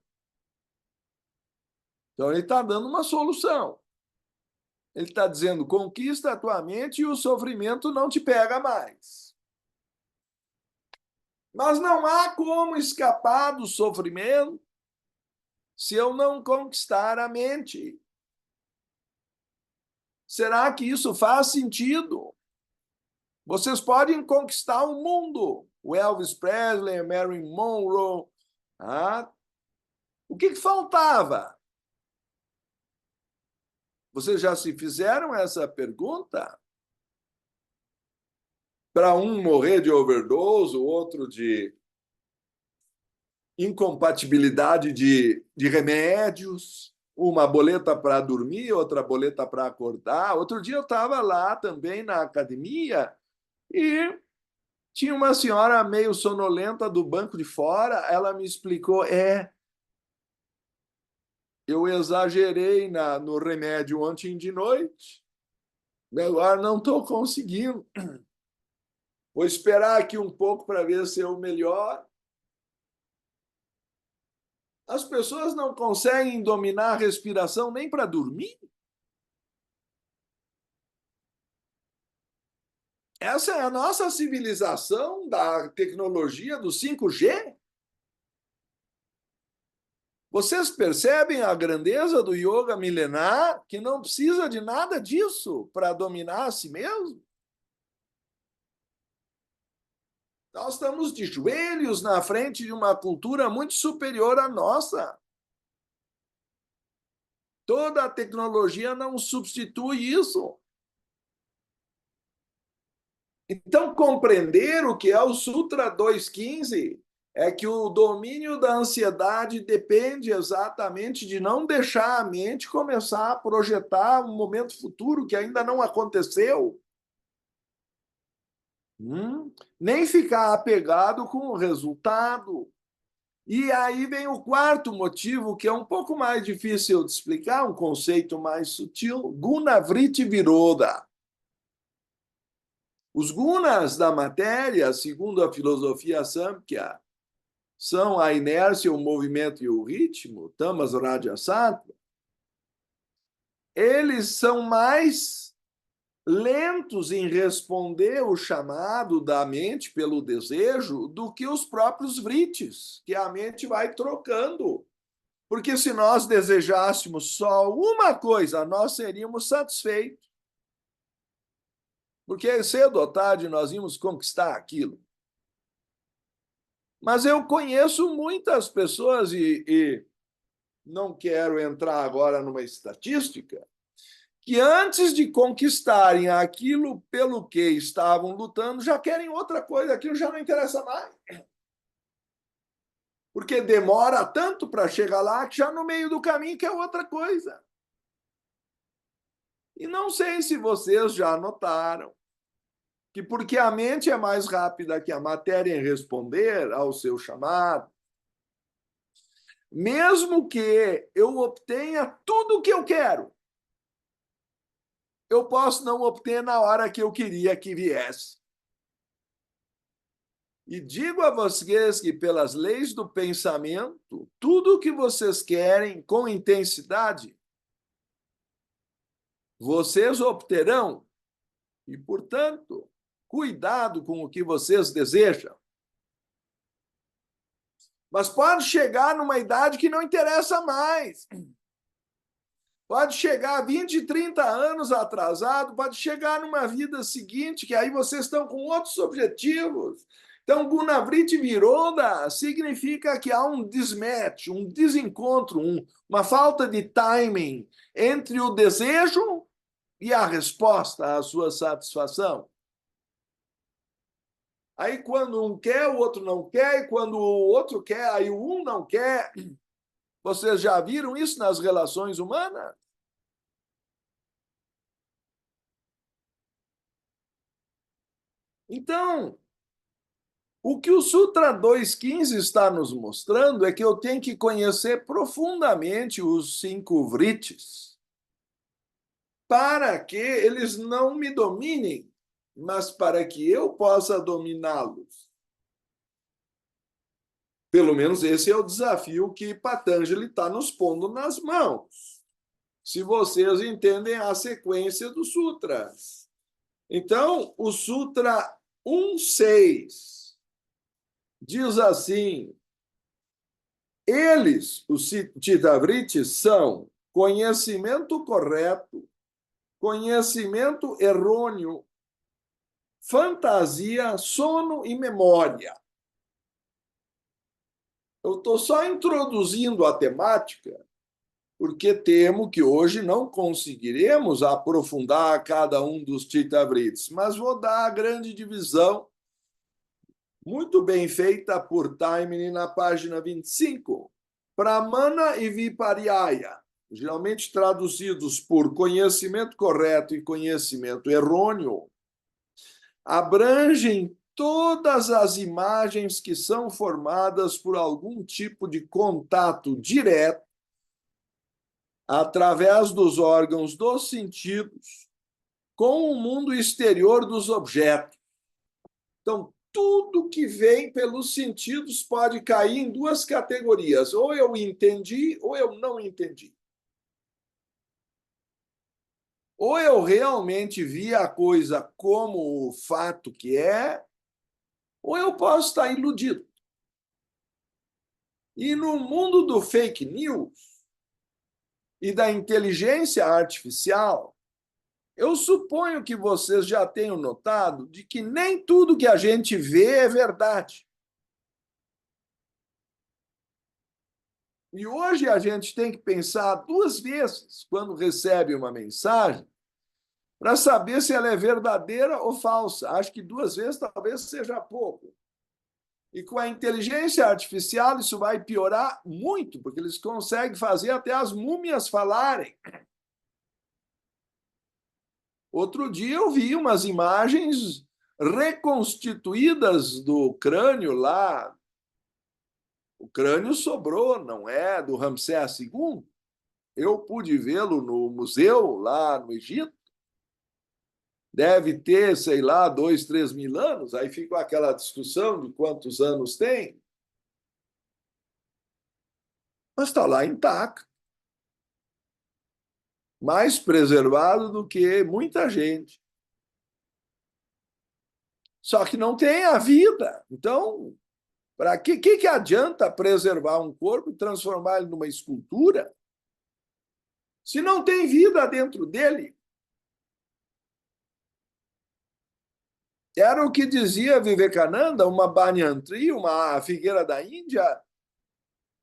Então, ele está dando uma solução. Ele está dizendo: conquista a tua mente e o sofrimento não te pega mais. Mas não há como escapar do sofrimento se eu não conquistar a mente. Será que isso faz sentido? Vocês podem conquistar o mundo. O Elvis Presley, a Marilyn Monroe. Ah, o que faltava? Vocês já se fizeram essa pergunta? Para um morrer de overdose, o outro de incompatibilidade de remédios, uma boleta para dormir, outra boleta para acordar. Outro dia eu estava lá também na academia e tinha uma senhora meio sonolenta do banco de fora. Ela me explicou: eu exagerei no remédio ontem de noite, agora não estou conseguindo. Vou esperar aqui um pouco para ver se eu melhoro. As pessoas não conseguem dominar a respiração nem para dormir. Essa é a nossa civilização da tecnologia do 5G. Vocês percebem a grandeza do yoga milenar, que não precisa de nada disso para dominar a si mesmo? Nós estamos de joelhos na frente de uma cultura muito superior à nossa. Toda a tecnologia não substitui isso. Então, compreender o que é o Sutra 215 é que o domínio da ansiedade depende exatamente de não deixar a mente começar a projetar um momento futuro que ainda não aconteceu. Nem ficar apegado com o resultado. E aí vem o quarto motivo, que é um pouco mais difícil de explicar, um conceito mais sutil, Guna Vritti Viroda. Os gunas da matéria, segundo a filosofia Samkhya, são a inércia, o movimento e o ritmo, tamas, raja, sattva. Eles são mais lentos em responder o chamado da mente pelo desejo do que os próprios vrittis, que a mente vai trocando. Porque se nós desejássemos só uma coisa, nós seríamos satisfeitos. Porque cedo ou tarde nós íamos conquistar aquilo. Mas eu conheço muitas pessoas, e não quero entrar agora numa estatística, que antes de conquistarem aquilo pelo que estavam lutando, já querem outra coisa, aquilo já não interessa mais. Porque demora tanto para chegar lá que já no meio do caminho quer outra coisa. E não sei se vocês já notaram que porque a mente é mais rápida que a matéria em responder ao seu chamado, mesmo que eu obtenha tudo o que eu quero, eu posso não obter na hora que eu queria que viesse. E digo a vocês que, pelas leis do pensamento, tudo o que vocês querem com intensidade, vocês obterão. E, portanto, cuidado com o que vocês desejam. Mas pode chegar numa idade que não interessa mais. Pode chegar a 20, 30 anos atrasado, pode chegar numa vida seguinte, que aí vocês estão com outros objetivos. Então, Gunavritti Viroda significa que há um desmatch, um desencontro, uma falta de timing entre o desejo e a resposta à sua satisfação. Aí, quando um quer, o outro não quer, e quando o outro quer, aí o um não quer. Vocês já viram isso nas relações humanas? Então, o que o Sutra 215 está nos mostrando é que eu tenho que conhecer profundamente os 5 vrittis para que eles não me dominem, mas para que eu possa dominá-los. Pelo menos esse é o desafio que Patanjali está nos pondo nas mãos, se vocês entendem a sequência dos sutras. Então, o Sutra 1.6 diz assim: eles, os Chittavrittis, são conhecimento correto, conhecimento errôneo, fantasia, sono e memória. Eu estou só introduzindo a temática, porque temo que hoje não conseguiremos aprofundar cada um dos Chitta-vritis, mas vou dar a grande divisão, muito bem feita por Taimini na página 25. Pramana e Viparyaya, geralmente traduzidos por conhecimento correto e conhecimento errôneo, abrangem todas as imagens que são formadas por algum tipo de contato direto através dos órgãos dos sentidos com o mundo exterior dos objetos. Então, tudo que vem pelos sentidos pode cair em duas categorias: ou eu entendi ou eu não entendi. Ou eu realmente vi a coisa como o fato que é, ou eu posso estar iludido. E no mundo do fake news e da inteligência artificial, eu suponho que vocês já tenham notado de que nem tudo que a gente vê é verdade. E hoje a gente tem que pensar duas vezes quando recebe uma mensagem para saber se ela é verdadeira ou falsa. Acho que duas vezes talvez seja pouco. E com a inteligência artificial isso vai piorar muito, porque eles conseguem fazer até as múmias falarem. Outro dia eu vi umas imagens reconstituídas do crânio lá. O crânio sobrou, não é do Ramsés II. Eu pude vê-lo no museu lá no Egito. Deve ter, sei lá, 2, 3 mil anos. Aí fica aquela discussão de quantos anos tem. Mas está lá intacto. Mais preservado do que muita gente. Só que não tem a vida. Então, para que adianta preservar um corpo e transformar ele numa escultura se não tem vida dentro dele? Era o que dizia Vivekananda: uma banyan tree, uma figueira da Índia,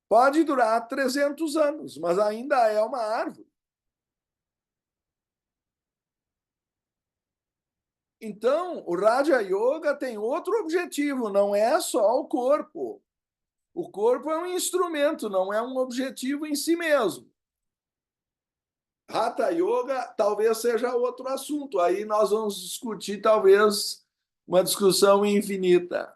pode durar 300 anos, mas ainda é uma árvore. Então, o Raja Yoga tem outro objetivo, não é só o corpo. O corpo é um instrumento, não é um objetivo em si mesmo. Hatha Yoga talvez seja outro assunto. Aí nós vamos discutir, talvez, uma discussão infinita.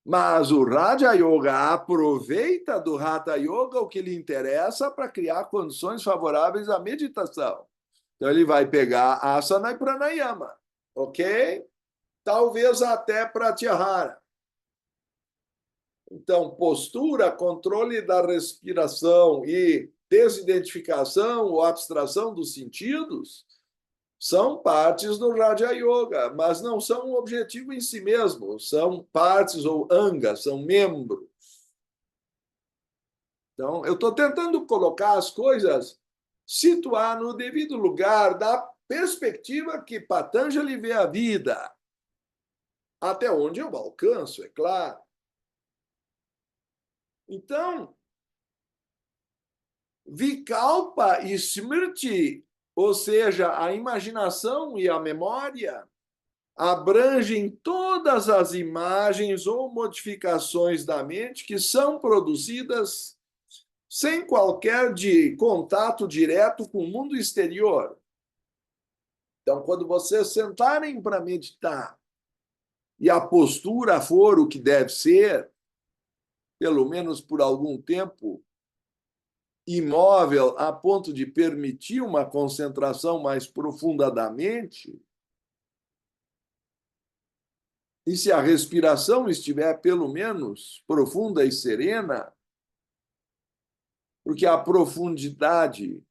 Mas o Raja Yoga aproveita do Hatha Yoga o que lhe interessa para criar condições favoráveis à meditação. Então, ele vai pegar asana e pranayama, ok? Talvez até pratyahara. Então, postura, controle da respiração e desidentificação ou abstração dos sentidos são partes do Raja Yoga, mas não são um objetivo em si mesmo, são partes ou angas, são membros. Então, eu estou tentando colocar as coisas, situar no devido lugar da perspectiva que Patanjali vê a vida, até onde eu alcanço, é claro. Então, Vikalpa e Smriti, ou seja, a imaginação e a memória, abrangem todas as imagens ou modificações da mente que são produzidas sem qualquer contato direto com o mundo exterior. Então, quando vocês sentarem para meditar e a postura for o que deve ser, pelo menos por algum tempo, imóvel a ponto de permitir uma concentração mais profunda da mente, e se a respiração estiver pelo menos profunda e serena, porque a profundidade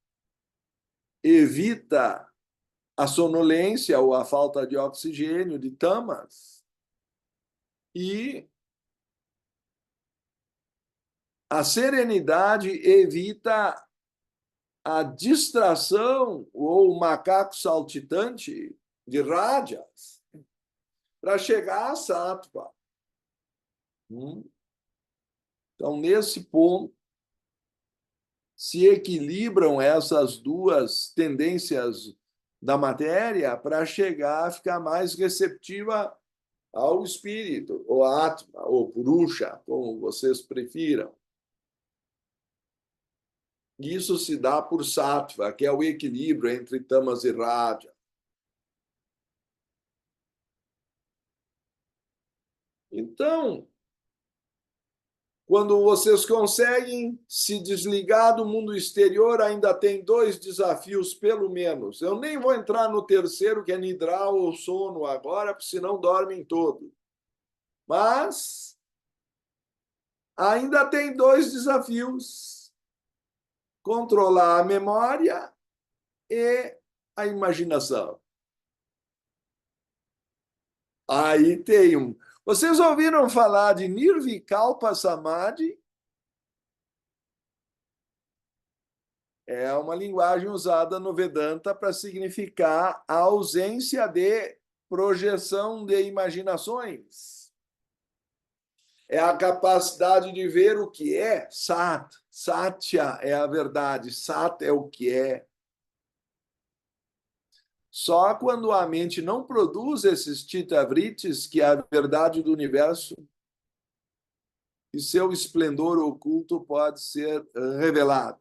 evita a sonolência ou a falta de oxigênio, de tamas, e a serenidade evita a distração ou o macaco saltitante de rajas. para chegar a sattva. Então, nesse ponto, se equilibram essas duas tendências da matéria para chegar a ficar mais receptiva ao espírito, ou atma, ou purusha, como vocês prefiram. Isso se dá por sattva, que é o equilíbrio entre tamas e rajas. Então, quando vocês conseguem se desligar do mundo exterior, ainda tem dois desafios, pelo menos. Eu nem vou entrar no terceiro, que é nidra ou sono agora, porque senão dormem todos. Mas ainda tem dois desafios: controlar a memória e a imaginação. Aí tem um. Vocês ouviram falar de Nirvikalpa Samadhi? É uma linguagem usada no Vedanta para significar a ausência de projeção de imaginações. É a capacidade de ver o que é. Sat. Satya é a verdade. Sat é o que é. Só quando a mente não produz esses chitta-vritis que a verdade do universo e seu esplendor oculto pode ser revelado.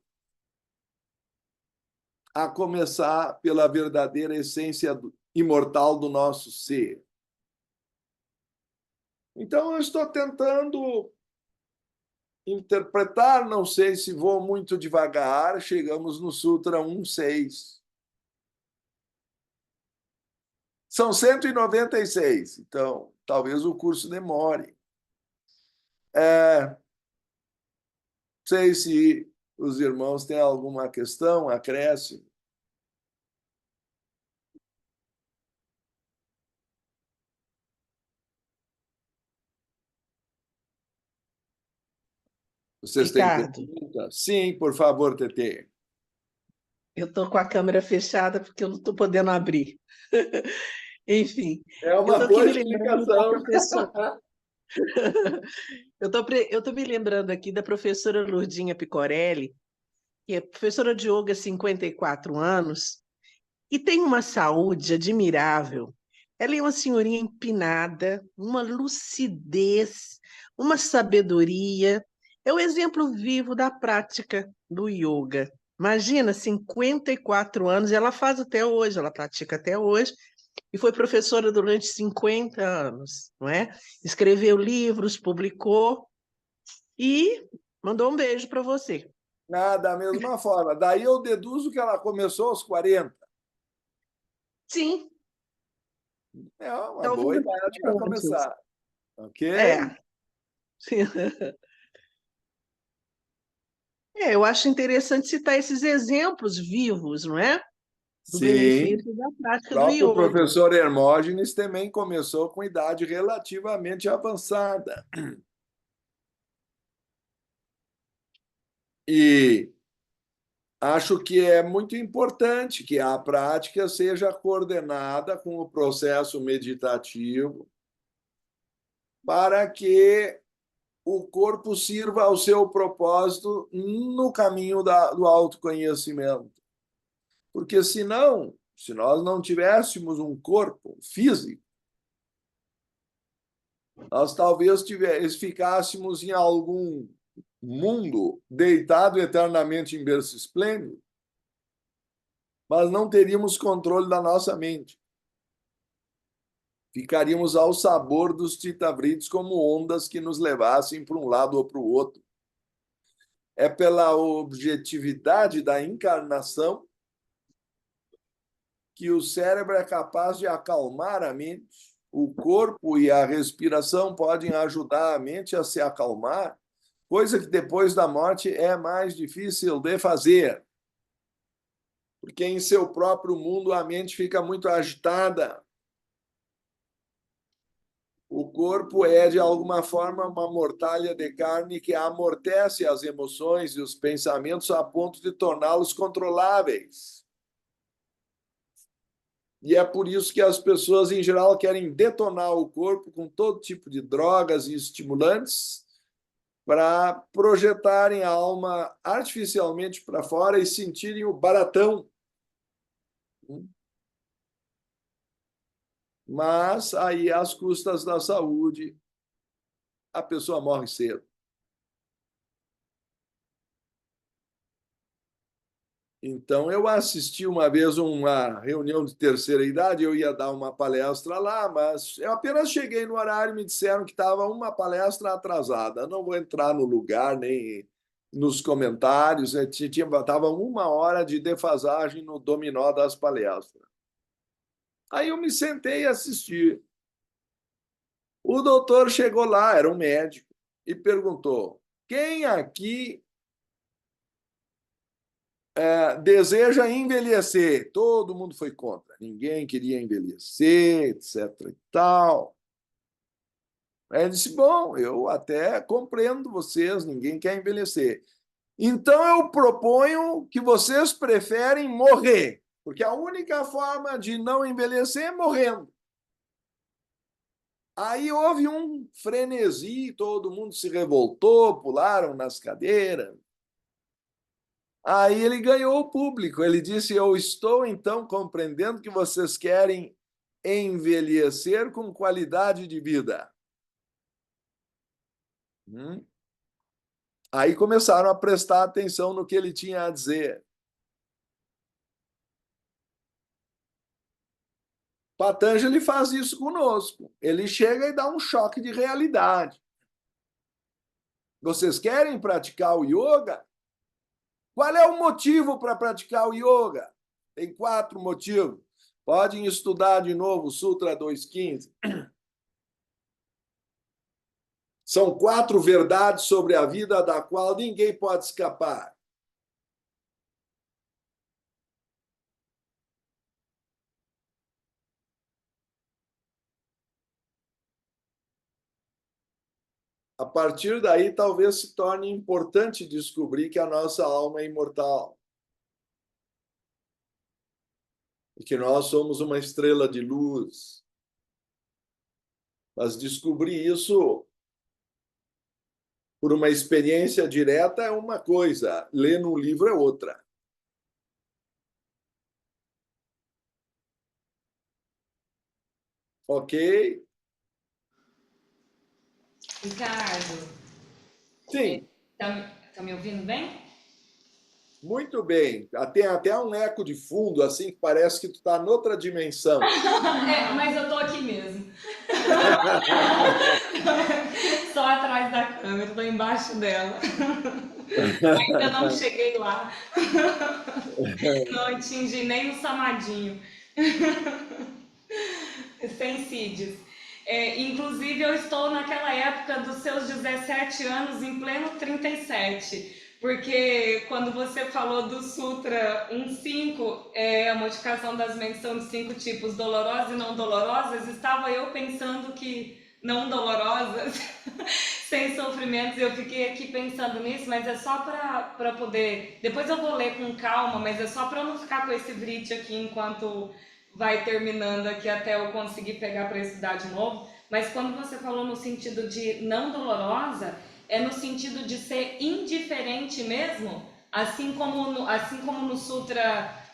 A começar pela verdadeira essência imortal do nosso ser. Então, eu estou tentando interpretar, não sei se vou muito devagar, chegamos no Sutra 1.6. São 196, então talvez o curso demore. Não sei se os irmãos têm alguma questão, acréscimo. Vocês têm Ricardo, pergunta? Sim, por favor, Tetê. eu estou com a câmera fechada porque eu não estou podendo abrir. Enfim, É eu uma estou aqui boa me lembrando da explicação. professora. Eu tô me lembrando aqui da professora Lurdinha Picorelli, que é professora de yoga há 54 anos e tem uma saúde admirável. Ela é uma senhorinha empinada, uma lucidez, uma sabedoria. É o exemplo vivo da prática do yoga. Imagina, 54 anos, e ela faz até hoje, ela pratica até hoje, e foi professora durante 50 anos, não é? Escreveu livros, publicou e mandou um beijo para você. Da mesma forma. Daí eu deduzo que ela começou aos 40. Sim, É uma talvez boa um idade para pouco antes. começar. Ok? É, eu acho interessante citar esses exemplos vivos, não é? Do Sim. benefício da O prática do próprio yoga. professor Hermógenes também começou com idade relativamente avançada. E acho que é muito importante que a prática seja coordenada com o processo meditativo para que o corpo sirva ao seu propósito no caminho do autoconhecimento. Porque senão, se nós não tivéssemos um corpo físico, nós talvez ficássemos em algum mundo deitado eternamente em berço esplêndido, mas não teríamos controle da nossa mente. Ficaríamos ao sabor dos titavrites como ondas que nos levassem para um lado ou para o outro. É pela objetividade da encarnação que o cérebro é capaz de acalmar a mente. O corpo e a respiração podem ajudar a mente a se acalmar, coisa que depois da morte é mais difícil de fazer, porque em seu próprio mundo a mente fica muito agitada. O corpo é, de alguma forma, uma mortalha de carne que amortece as emoções e os pensamentos a ponto de torná-los controláveis. E é por isso que as pessoas, em geral, querem detonar o corpo com todo tipo de drogas e estimulantes para projetarem a alma artificialmente para fora e sentirem o baratão. Mas aí, às custas da saúde, a pessoa morre cedo. Então, eu assisti uma vez uma reunião de terceira idade, eu ia dar uma palestra lá, mas eu apenas cheguei no horário e me disseram que estava uma palestra atrasada. Não vou entrar no lugar nem nos comentários, estava 1 hora de defasagem no dominó das palestras. Aí eu me sentei e assisti. O doutor chegou lá, era um médico, e perguntou: quem aqui deseja envelhecer? Todo mundo foi contra, ninguém queria envelhecer, etc. e tal. Aí ele disse: bom, eu até compreendo vocês, ninguém quer envelhecer. Então eu proponho que vocês preferem morrer, porque a única forma de não envelhecer é morrendo. Aí houve um frenesi, todo mundo se revoltou, pularam nas cadeiras. Aí ele ganhou o público. Ele disse: eu estou então compreendendo que vocês querem envelhecer com qualidade de vida. Aí começaram a prestar atenção no que ele tinha a dizer. Patanjali faz isso conosco. Ele chega e dá um choque de realidade. Vocês querem praticar o yoga? Qual é o motivo para praticar o yoga? Tem 4 motivos. Podem estudar de novo o Sutra 215. São 4 verdades sobre a vida da qual ninguém pode escapar. A partir daí, talvez se torne importante descobrir que a nossa alma é imortal. E que nós somos uma estrela de luz. Mas descobrir isso por uma experiência direta é uma coisa, ler num livro é outra. Ok? Ricardo, Sim, tá me ouvindo bem? muito bem. Tem até um eco de fundo, assim, que parece que tu está noutra dimensão. É, mas eu tô aqui mesmo. Só atrás da câmera, tô embaixo dela. Ainda não cheguei lá. Não atingi nem o samadinho. Sem CIDs. Inclusive, eu estou naquela época dos seus 17 anos, em pleno 37. Porque quando você falou do Sutra 1.5, a modificação das mentes são de 5 tipos, dolorosas e não dolorosas, estava eu pensando que não dolorosas, sem sofrimentos. Eu fiquei aqui pensando nisso, mas é só para poder... Depois eu vou ler com calma, mas é só para não ficar com esse vrite aqui enquanto vai terminando aqui até eu conseguir pegar para estudar de novo. Mas quando você falou no sentido de não dolorosa, é no sentido de ser indiferente mesmo, assim como no Sutra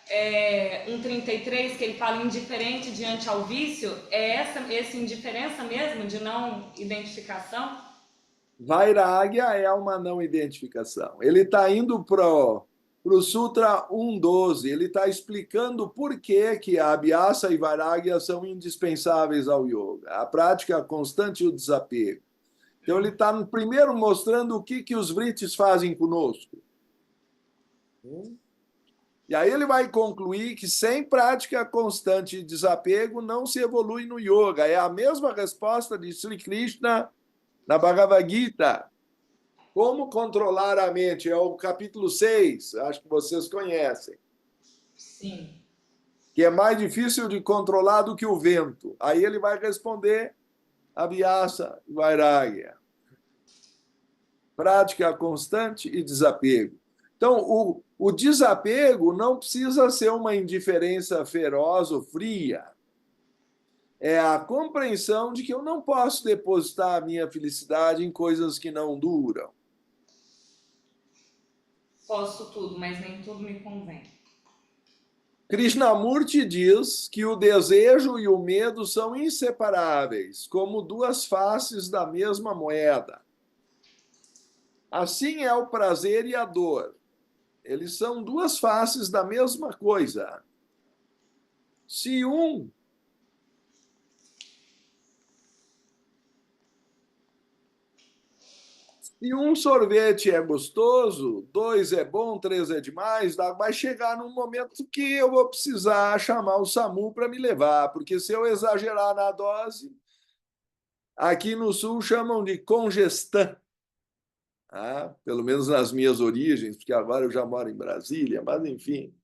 1.33, que ele fala indiferente diante ao vício, essa indiferença mesmo, de não identificação? Vairagya é uma não identificação. Ele está indo para o Sutra 1.12, ele está explicando por que a Abhyasa e Vairagya são indispensáveis ao yoga, a prática constante e o desapego. Então, ele está primeiro mostrando o que os vritis fazem conosco. E aí ele vai concluir que sem prática constante e desapego não se evolui no yoga. É a mesma resposta de Sri Krishna na Bhagavad Gita. Como controlar a mente? É o capítulo 6, acho que vocês conhecem. Sim. Que é mais difícil de controlar do que o vento. Aí ele vai responder Abhyasa e Vairagya. Prática constante e desapego. Então, O desapego não precisa ser uma indiferença feroz ou fria. É a compreensão de que eu não posso depositar a minha felicidade em coisas que não duram. Posso tudo, mas nem tudo me convém. Krishnamurti diz que o desejo e o medo são inseparáveis, como duas faces da mesma moeda. Assim é o prazer e a dor. Eles são duas faces da mesma coisa. Se um sorvete é gostoso, dois é bom, três é demais, vai chegar num momento que eu vou precisar chamar o SAMU para me levar, porque se eu exagerar na dose, aqui no Sul chamam de congestão, tá? Pelo menos nas minhas origens, porque agora eu já moro em Brasília, mas enfim.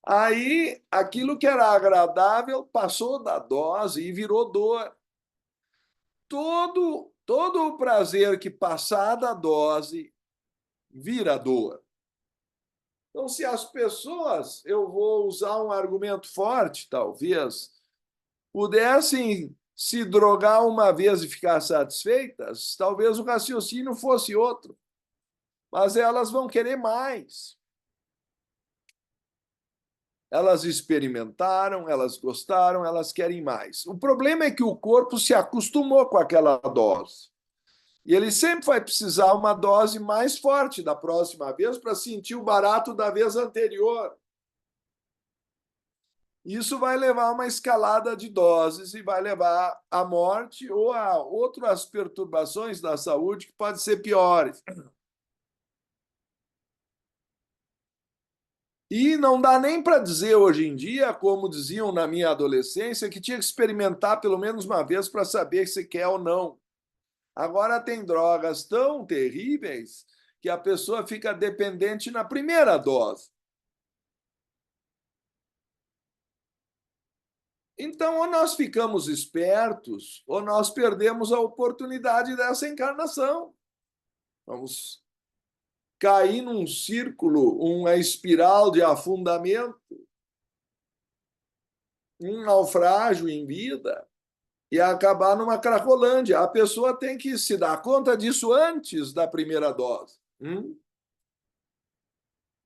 Aí, aquilo que era agradável passou da dose e virou dor. Todo o prazer que passar da dose vira dor. Então, se as pessoas, eu vou usar um argumento forte, talvez, pudessem se drogar uma vez e ficar satisfeitas, talvez o raciocínio fosse outro. Mas elas vão querer mais. Elas experimentaram, elas gostaram, elas querem mais. O problema é que o corpo se acostumou com aquela dose. E ele sempre vai precisar uma dose mais forte da próxima vez para sentir o barato da vez anterior. Isso vai levar a uma escalada de doses e vai levar à morte ou a outras perturbações da saúde que podem ser piores. E não dá nem para dizer hoje em dia, como diziam na minha adolescência, que tinha que experimentar pelo menos uma vez para saber se quer ou não. Agora tem drogas tão terríveis que a pessoa fica dependente na primeira dose. Então, ou nós ficamos espertos, ou nós perdemos a oportunidade dessa encarnação. Vamos cair num círculo, uma espiral de afundamento, um naufrágio em vida e acabar numa cracolândia. A pessoa tem que se dar conta disso antes da primeira dose.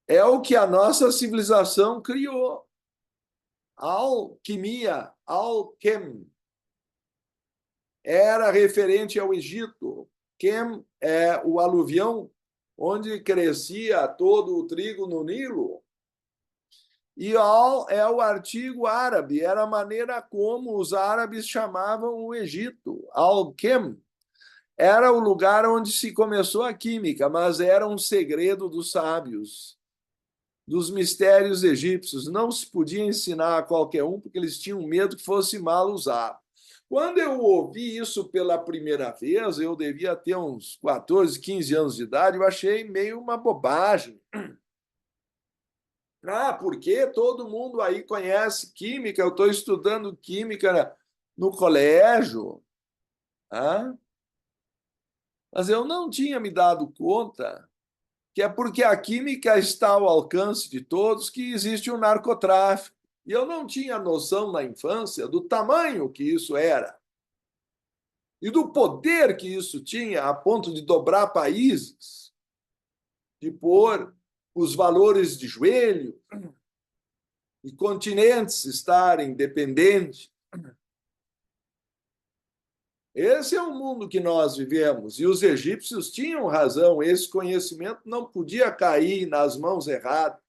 É o que a nossa civilização criou. Alquimia, alquem, era referente ao Egito. Quem é o aluvião onde crescia todo o trigo no Nilo. E al é o artigo árabe, era a maneira como os árabes chamavam o Egito. Al-Kem era o lugar onde se começou a química, mas era um segredo dos sábios, dos mistérios egípcios. Não se podia ensinar a qualquer um, porque eles tinham medo que fosse mal usado. Quando eu ouvi isso pela primeira vez, eu devia ter uns 14, 15 anos de idade, eu achei meio uma bobagem. Porque todo mundo aí conhece química, eu estou estudando química no colégio. Mas eu não tinha me dado conta que é porque a química está ao alcance de todos que existe o narcotráfico. E eu não tinha noção na infância do tamanho que isso era e do poder que isso tinha a ponto de dobrar países, de pôr os valores de joelho e continentes estarem dependentes. Esse é o mundo que nós vivemos. E os egípcios tinham razão, esse conhecimento não podia cair nas mãos erradas.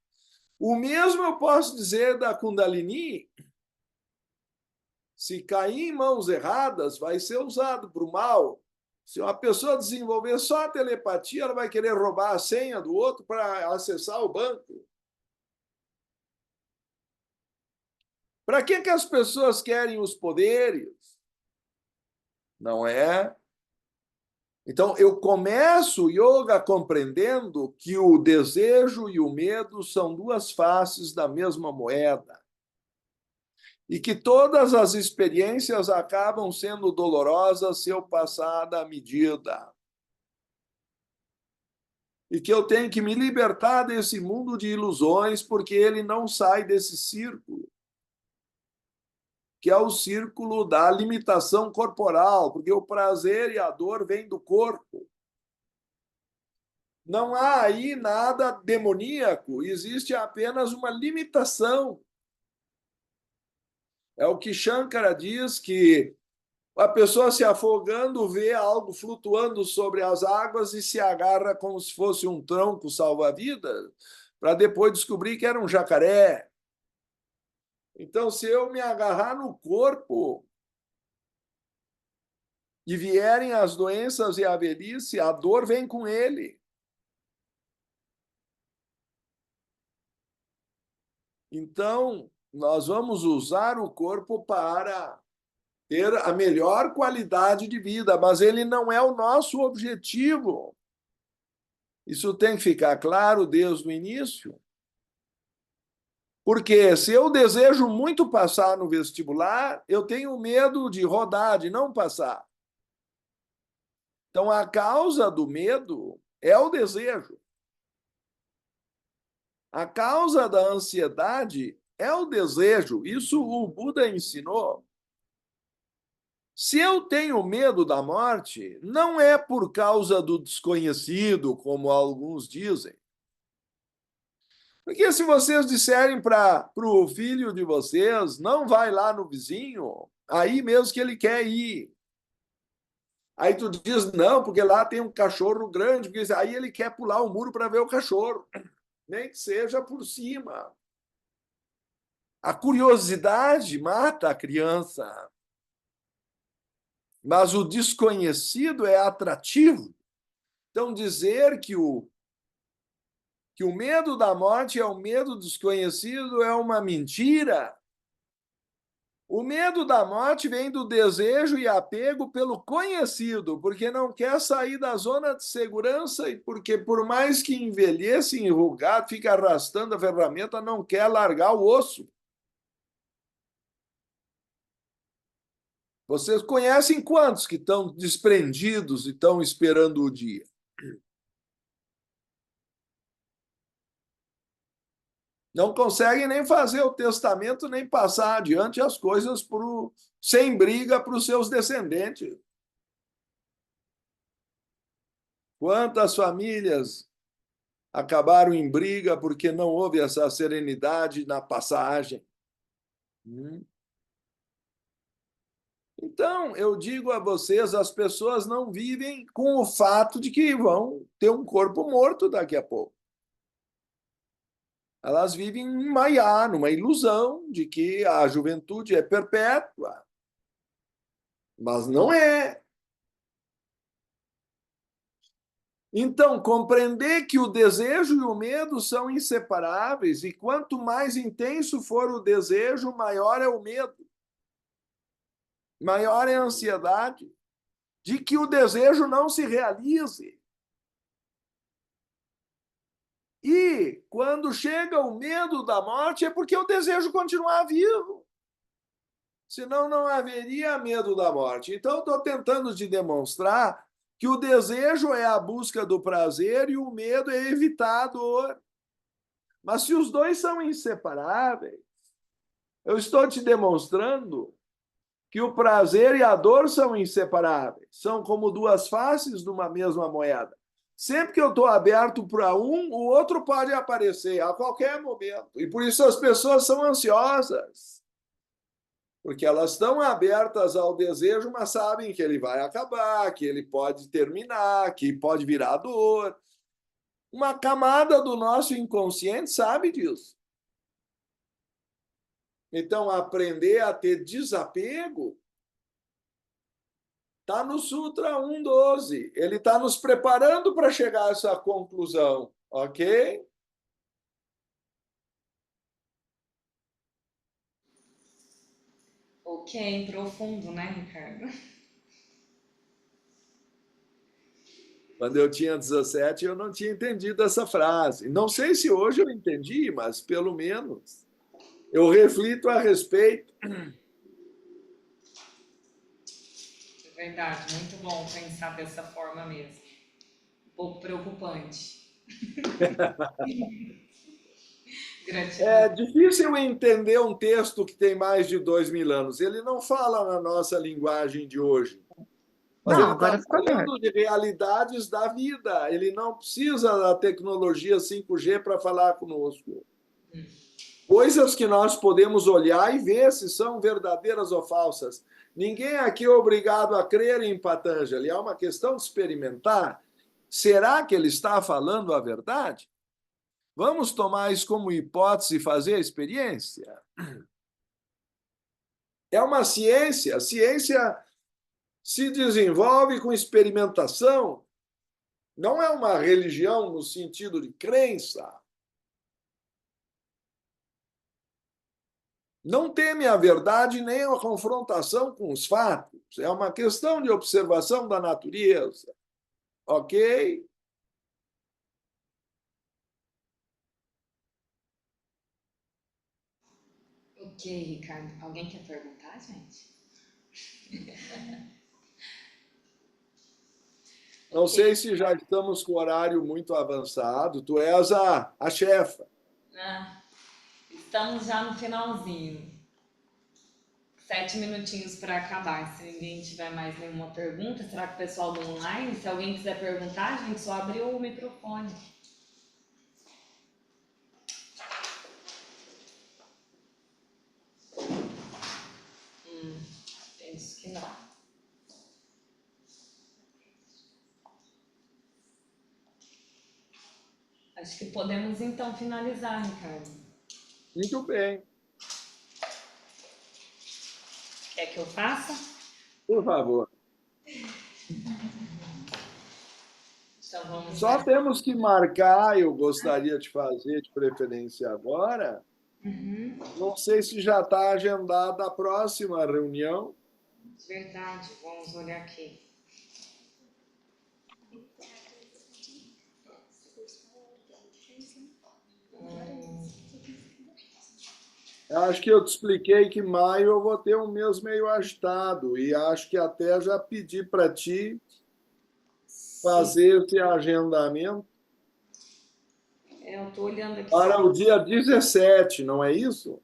O mesmo eu posso dizer da Kundalini. Se cair em mãos erradas, vai ser usado para o mal. Se uma pessoa desenvolver só a telepatia, ela vai querer roubar a senha do outro para acessar o banco. Para que as pessoas querem os poderes? Não é? Então, eu começo o yoga compreendendo que o desejo e o medo são duas faces da mesma moeda. E que todas as experiências acabam sendo dolorosas se eu passar da medida. e que eu tenho que me libertar desse mundo de ilusões, porque ele não sai desse círculo, que é o círculo da limitação corporal, porque o prazer e a dor vêm do corpo. Não há aí nada demoníaco, existe apenas uma limitação. É o que Shankara diz, que a pessoa se afogando vê algo flutuando sobre as águas e se agarra como se fosse um tronco salva-vidas, para depois descobrir que era um jacaré. Então, se eu me agarrar no corpo e vierem as doenças e a velhice, a dor vem com ele. Então, nós vamos usar o corpo para ter a melhor qualidade de vida, mas ele não é o nosso objetivo. Isso tem que ficar claro desde o início. Porque se eu desejo muito passar no vestibular, eu tenho medo de rodar, de não passar. Então, a causa do medo é o desejo. A causa da ansiedade é o desejo. Isso o Buda ensinou. Se eu tenho medo da morte, não é por causa do desconhecido, como alguns dizem. Porque se vocês disserem para o filho de vocês, não vai lá no vizinho, aí mesmo que ele quer ir. Aí tu diz, não, porque lá tem um cachorro grande, porque aí ele quer pular o muro para ver o cachorro, nem que seja por cima. A curiosidade mata a criança, mas o desconhecido é atrativo. Então, dizer que o medo da morte é o medo desconhecido é uma mentira. O medo da morte vem do desejo e apego pelo conhecido, porque não quer sair da zona de segurança e porque, por mais que envelheça, enrugado, fica arrastando a ferramenta, não quer largar o osso. Vocês conhecem quantos que estão desprendidos e estão esperando o dia? Não conseguem nem fazer o testamento, nem passar adiante as coisas sem briga para os seus descendentes. Quantas famílias acabaram em briga porque não houve essa serenidade na passagem? Então, eu digo a vocês, as pessoas não vivem com o fato de que vão ter um corpo morto daqui a pouco. Elas vivem em maiá, numa ilusão de que a juventude é perpétua. Mas não é. Então, compreender que o desejo e o medo são inseparáveis, e quanto mais intenso for o desejo, maior é o medo, maior é a ansiedade de que o desejo não se realize. E quando chega o medo da morte, é porque o desejo continuar vivo. Senão não haveria medo da morte. Então, estou tentando te demonstrar que o desejo é a busca do prazer e o medo é evitar a dor. Mas se os dois são inseparáveis, eu estou te demonstrando que o prazer e a dor são inseparáveis. São como duas faces de uma mesma moeda. Sempre que eu estou aberto para um, o outro pode aparecer a qualquer momento. E por isso as pessoas são ansiosas. Porque elas estão abertas ao desejo, mas sabem que ele vai acabar, que ele pode terminar, que pode virar dor. Uma camada do nosso inconsciente sabe disso. Então, aprender a ter desapego está no Sutra 1.12. Ele está nos preparando para chegar a essa conclusão, ok? Ok, profundo, né, Ricardo? Quando eu tinha 17, eu não tinha entendido essa frase. Não sei se hoje eu entendi, mas pelo menos eu reflito a respeito. É verdade, muito bom pensar dessa forma mesmo. Um pouco preocupante. Gratidão. É difícil entender um texto que tem mais de 2.000 anos. Ele não fala na nossa linguagem de hoje. Mas Não, ele está agora ficou claro. falando de realidades da vida. Ele não precisa da tecnologia 5G para falar conosco. Coisas que nós podemos olhar e ver se são verdadeiras ou falsas. Ninguém aqui é obrigado a crer em Patanjali. É uma questão de experimentar. Será que ele está falando a verdade? Vamos tomar isso como hipótese e fazer a experiência? É uma ciência. A ciência se desenvolve com experimentação. Não é uma religião no sentido de crença. Não teme a verdade nem a confrontação com os fatos. É uma questão de observação da natureza. Ok? Ok, Ricardo. Alguém quer perguntar, gente? Não Ok. sei se já estamos com o horário muito avançado. Tu és a chefa. Ah, estamos já no finalzinho. 7 minutinhos para acabar. Se ninguém tiver mais nenhuma pergunta, será que o pessoal do online, se alguém quiser perguntar, gente, só abrir o microfone. Penso que não. Acho que podemos então finalizar, Ricardo. Muito bem. Quer que eu faça? Por favor. Então vamos Só lá. temos que marcar, eu gostaria de fazer, de preferência agora. Não sei se já está agendada a próxima reunião. Verdade, vamos olhar aqui. Acho que eu te expliquei que maio eu vou ter um mês meio agitado e acho que até já pedi para ti fazer esse agendamento Eu tô olhando aqui se para eu... o dia 17, não é isso?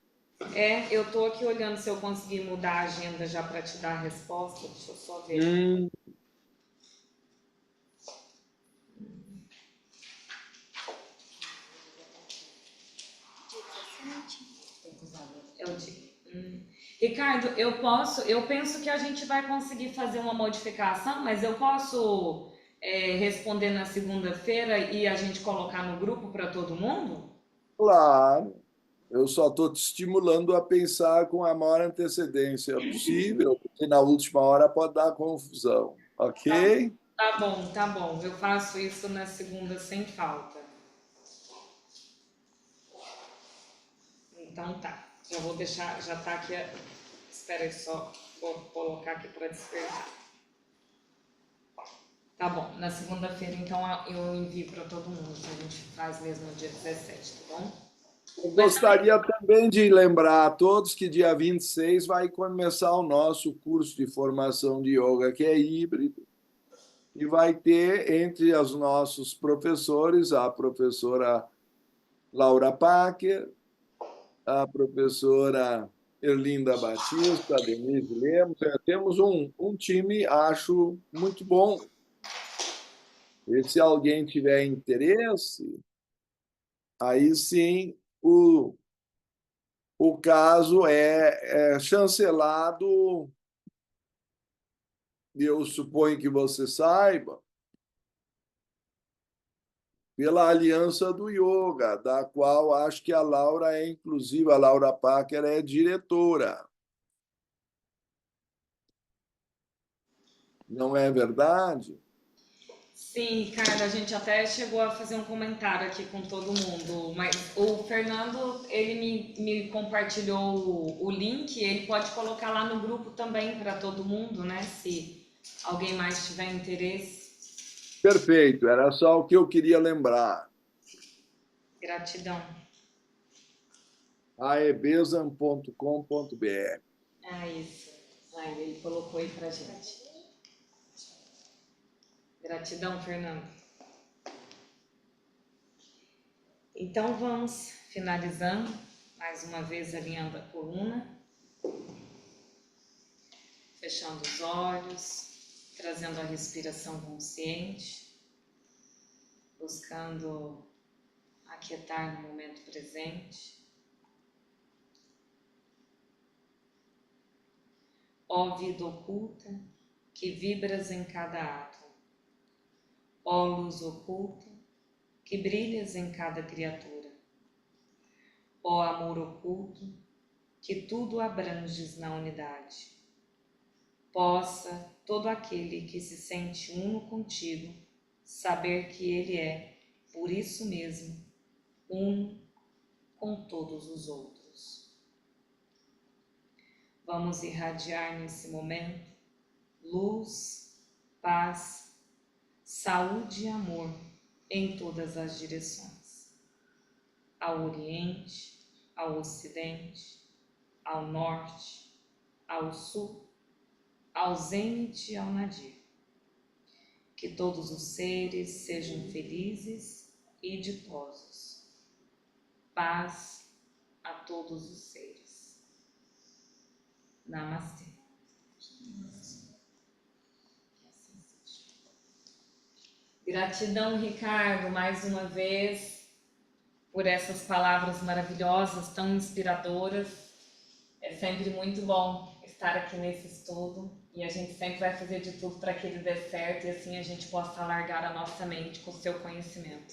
eu tô aqui olhando se eu consegui mudar a agenda já para te dar a resposta. Deixa eu só ver. Hum, É o dia. Ricardo, eu penso que a gente vai conseguir fazer uma modificação, mas eu posso responder na segunda-feira e a gente colocar no grupo para todo mundo? claro. Eu só estou te estimulando a pensar com a maior antecedência possível, porque na última hora pode dar confusão, Tá, ok? tá bom, tá bom. Eu faço isso na segunda sem falta. Então tá. Já vou deixar, já tá aqui. Espera aí só, vou colocar aqui para despertar. Tá bom. Na segunda-feira, então, eu envio para todo mundo. A gente faz mesmo no dia 17, tá bom? Eu Mas também. gostaria também de lembrar a todos que dia 26 vai começar o nosso curso de formação de yoga, que é híbrido, e vai ter entre os nossos professores a professora Laura Packer, a professora Erlinda Batista, a Denise Lemos. Temos um time, acho, muito bom. E se alguém tiver interesse, aí sim o caso é chancelado, e eu suponho que você saiba, pela Aliança do Yoga, da qual acho que a Laura é, inclusive, a Laura Packer é diretora. Não é verdade? Sim, Ricardo, a gente até chegou a fazer um comentário aqui com todo mundo, mas o Fernando, ele me compartilhou o link, ele pode colocar lá no grupo também para todo mundo, né? Se alguém mais tiver interesse. Perfeito, era só o que eu queria lembrar. Gratidão. aebesan.com.br. Isso. Aí ele colocou aí pra gente. Gratidão, Fernando. Então vamos finalizando, mais uma vez alinhando a coluna, fechando os olhos, trazendo a respiração consciente, buscando aquietar no momento presente. Ó vida oculta, que vibras em cada átomo. Ó luz oculta, que brilhas em cada criatura. Ó amor oculto, que tudo abranges na unidade. Possa todo aquele que se sente uno contigo saber que ele é, por isso mesmo, uno com todos os outros. Vamos irradiar nesse momento luz, paz, saúde e amor em todas as direções. Ao Oriente, ao Ocidente, ao Norte, ao Sul, ao Zênite e ao Nadir. Que todos os seres sejam felizes e ditosos. Paz a todos os seres. Namastê. Gratidão, Ricardo, mais uma vez, por essas palavras maravilhosas, tão inspiradoras. É sempre muito bom estar aqui nesse estudo e a gente sempre vai fazer de tudo para que ele dê certo e assim a gente possa alargar a nossa mente com o seu conhecimento.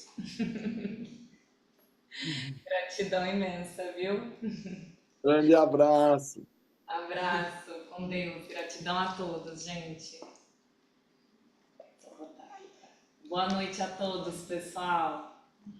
Gratidão imensa, viu? Grande abraço. Abraço, com Deus. Gratidão a todos, gente. Boa noite a todos, pessoal.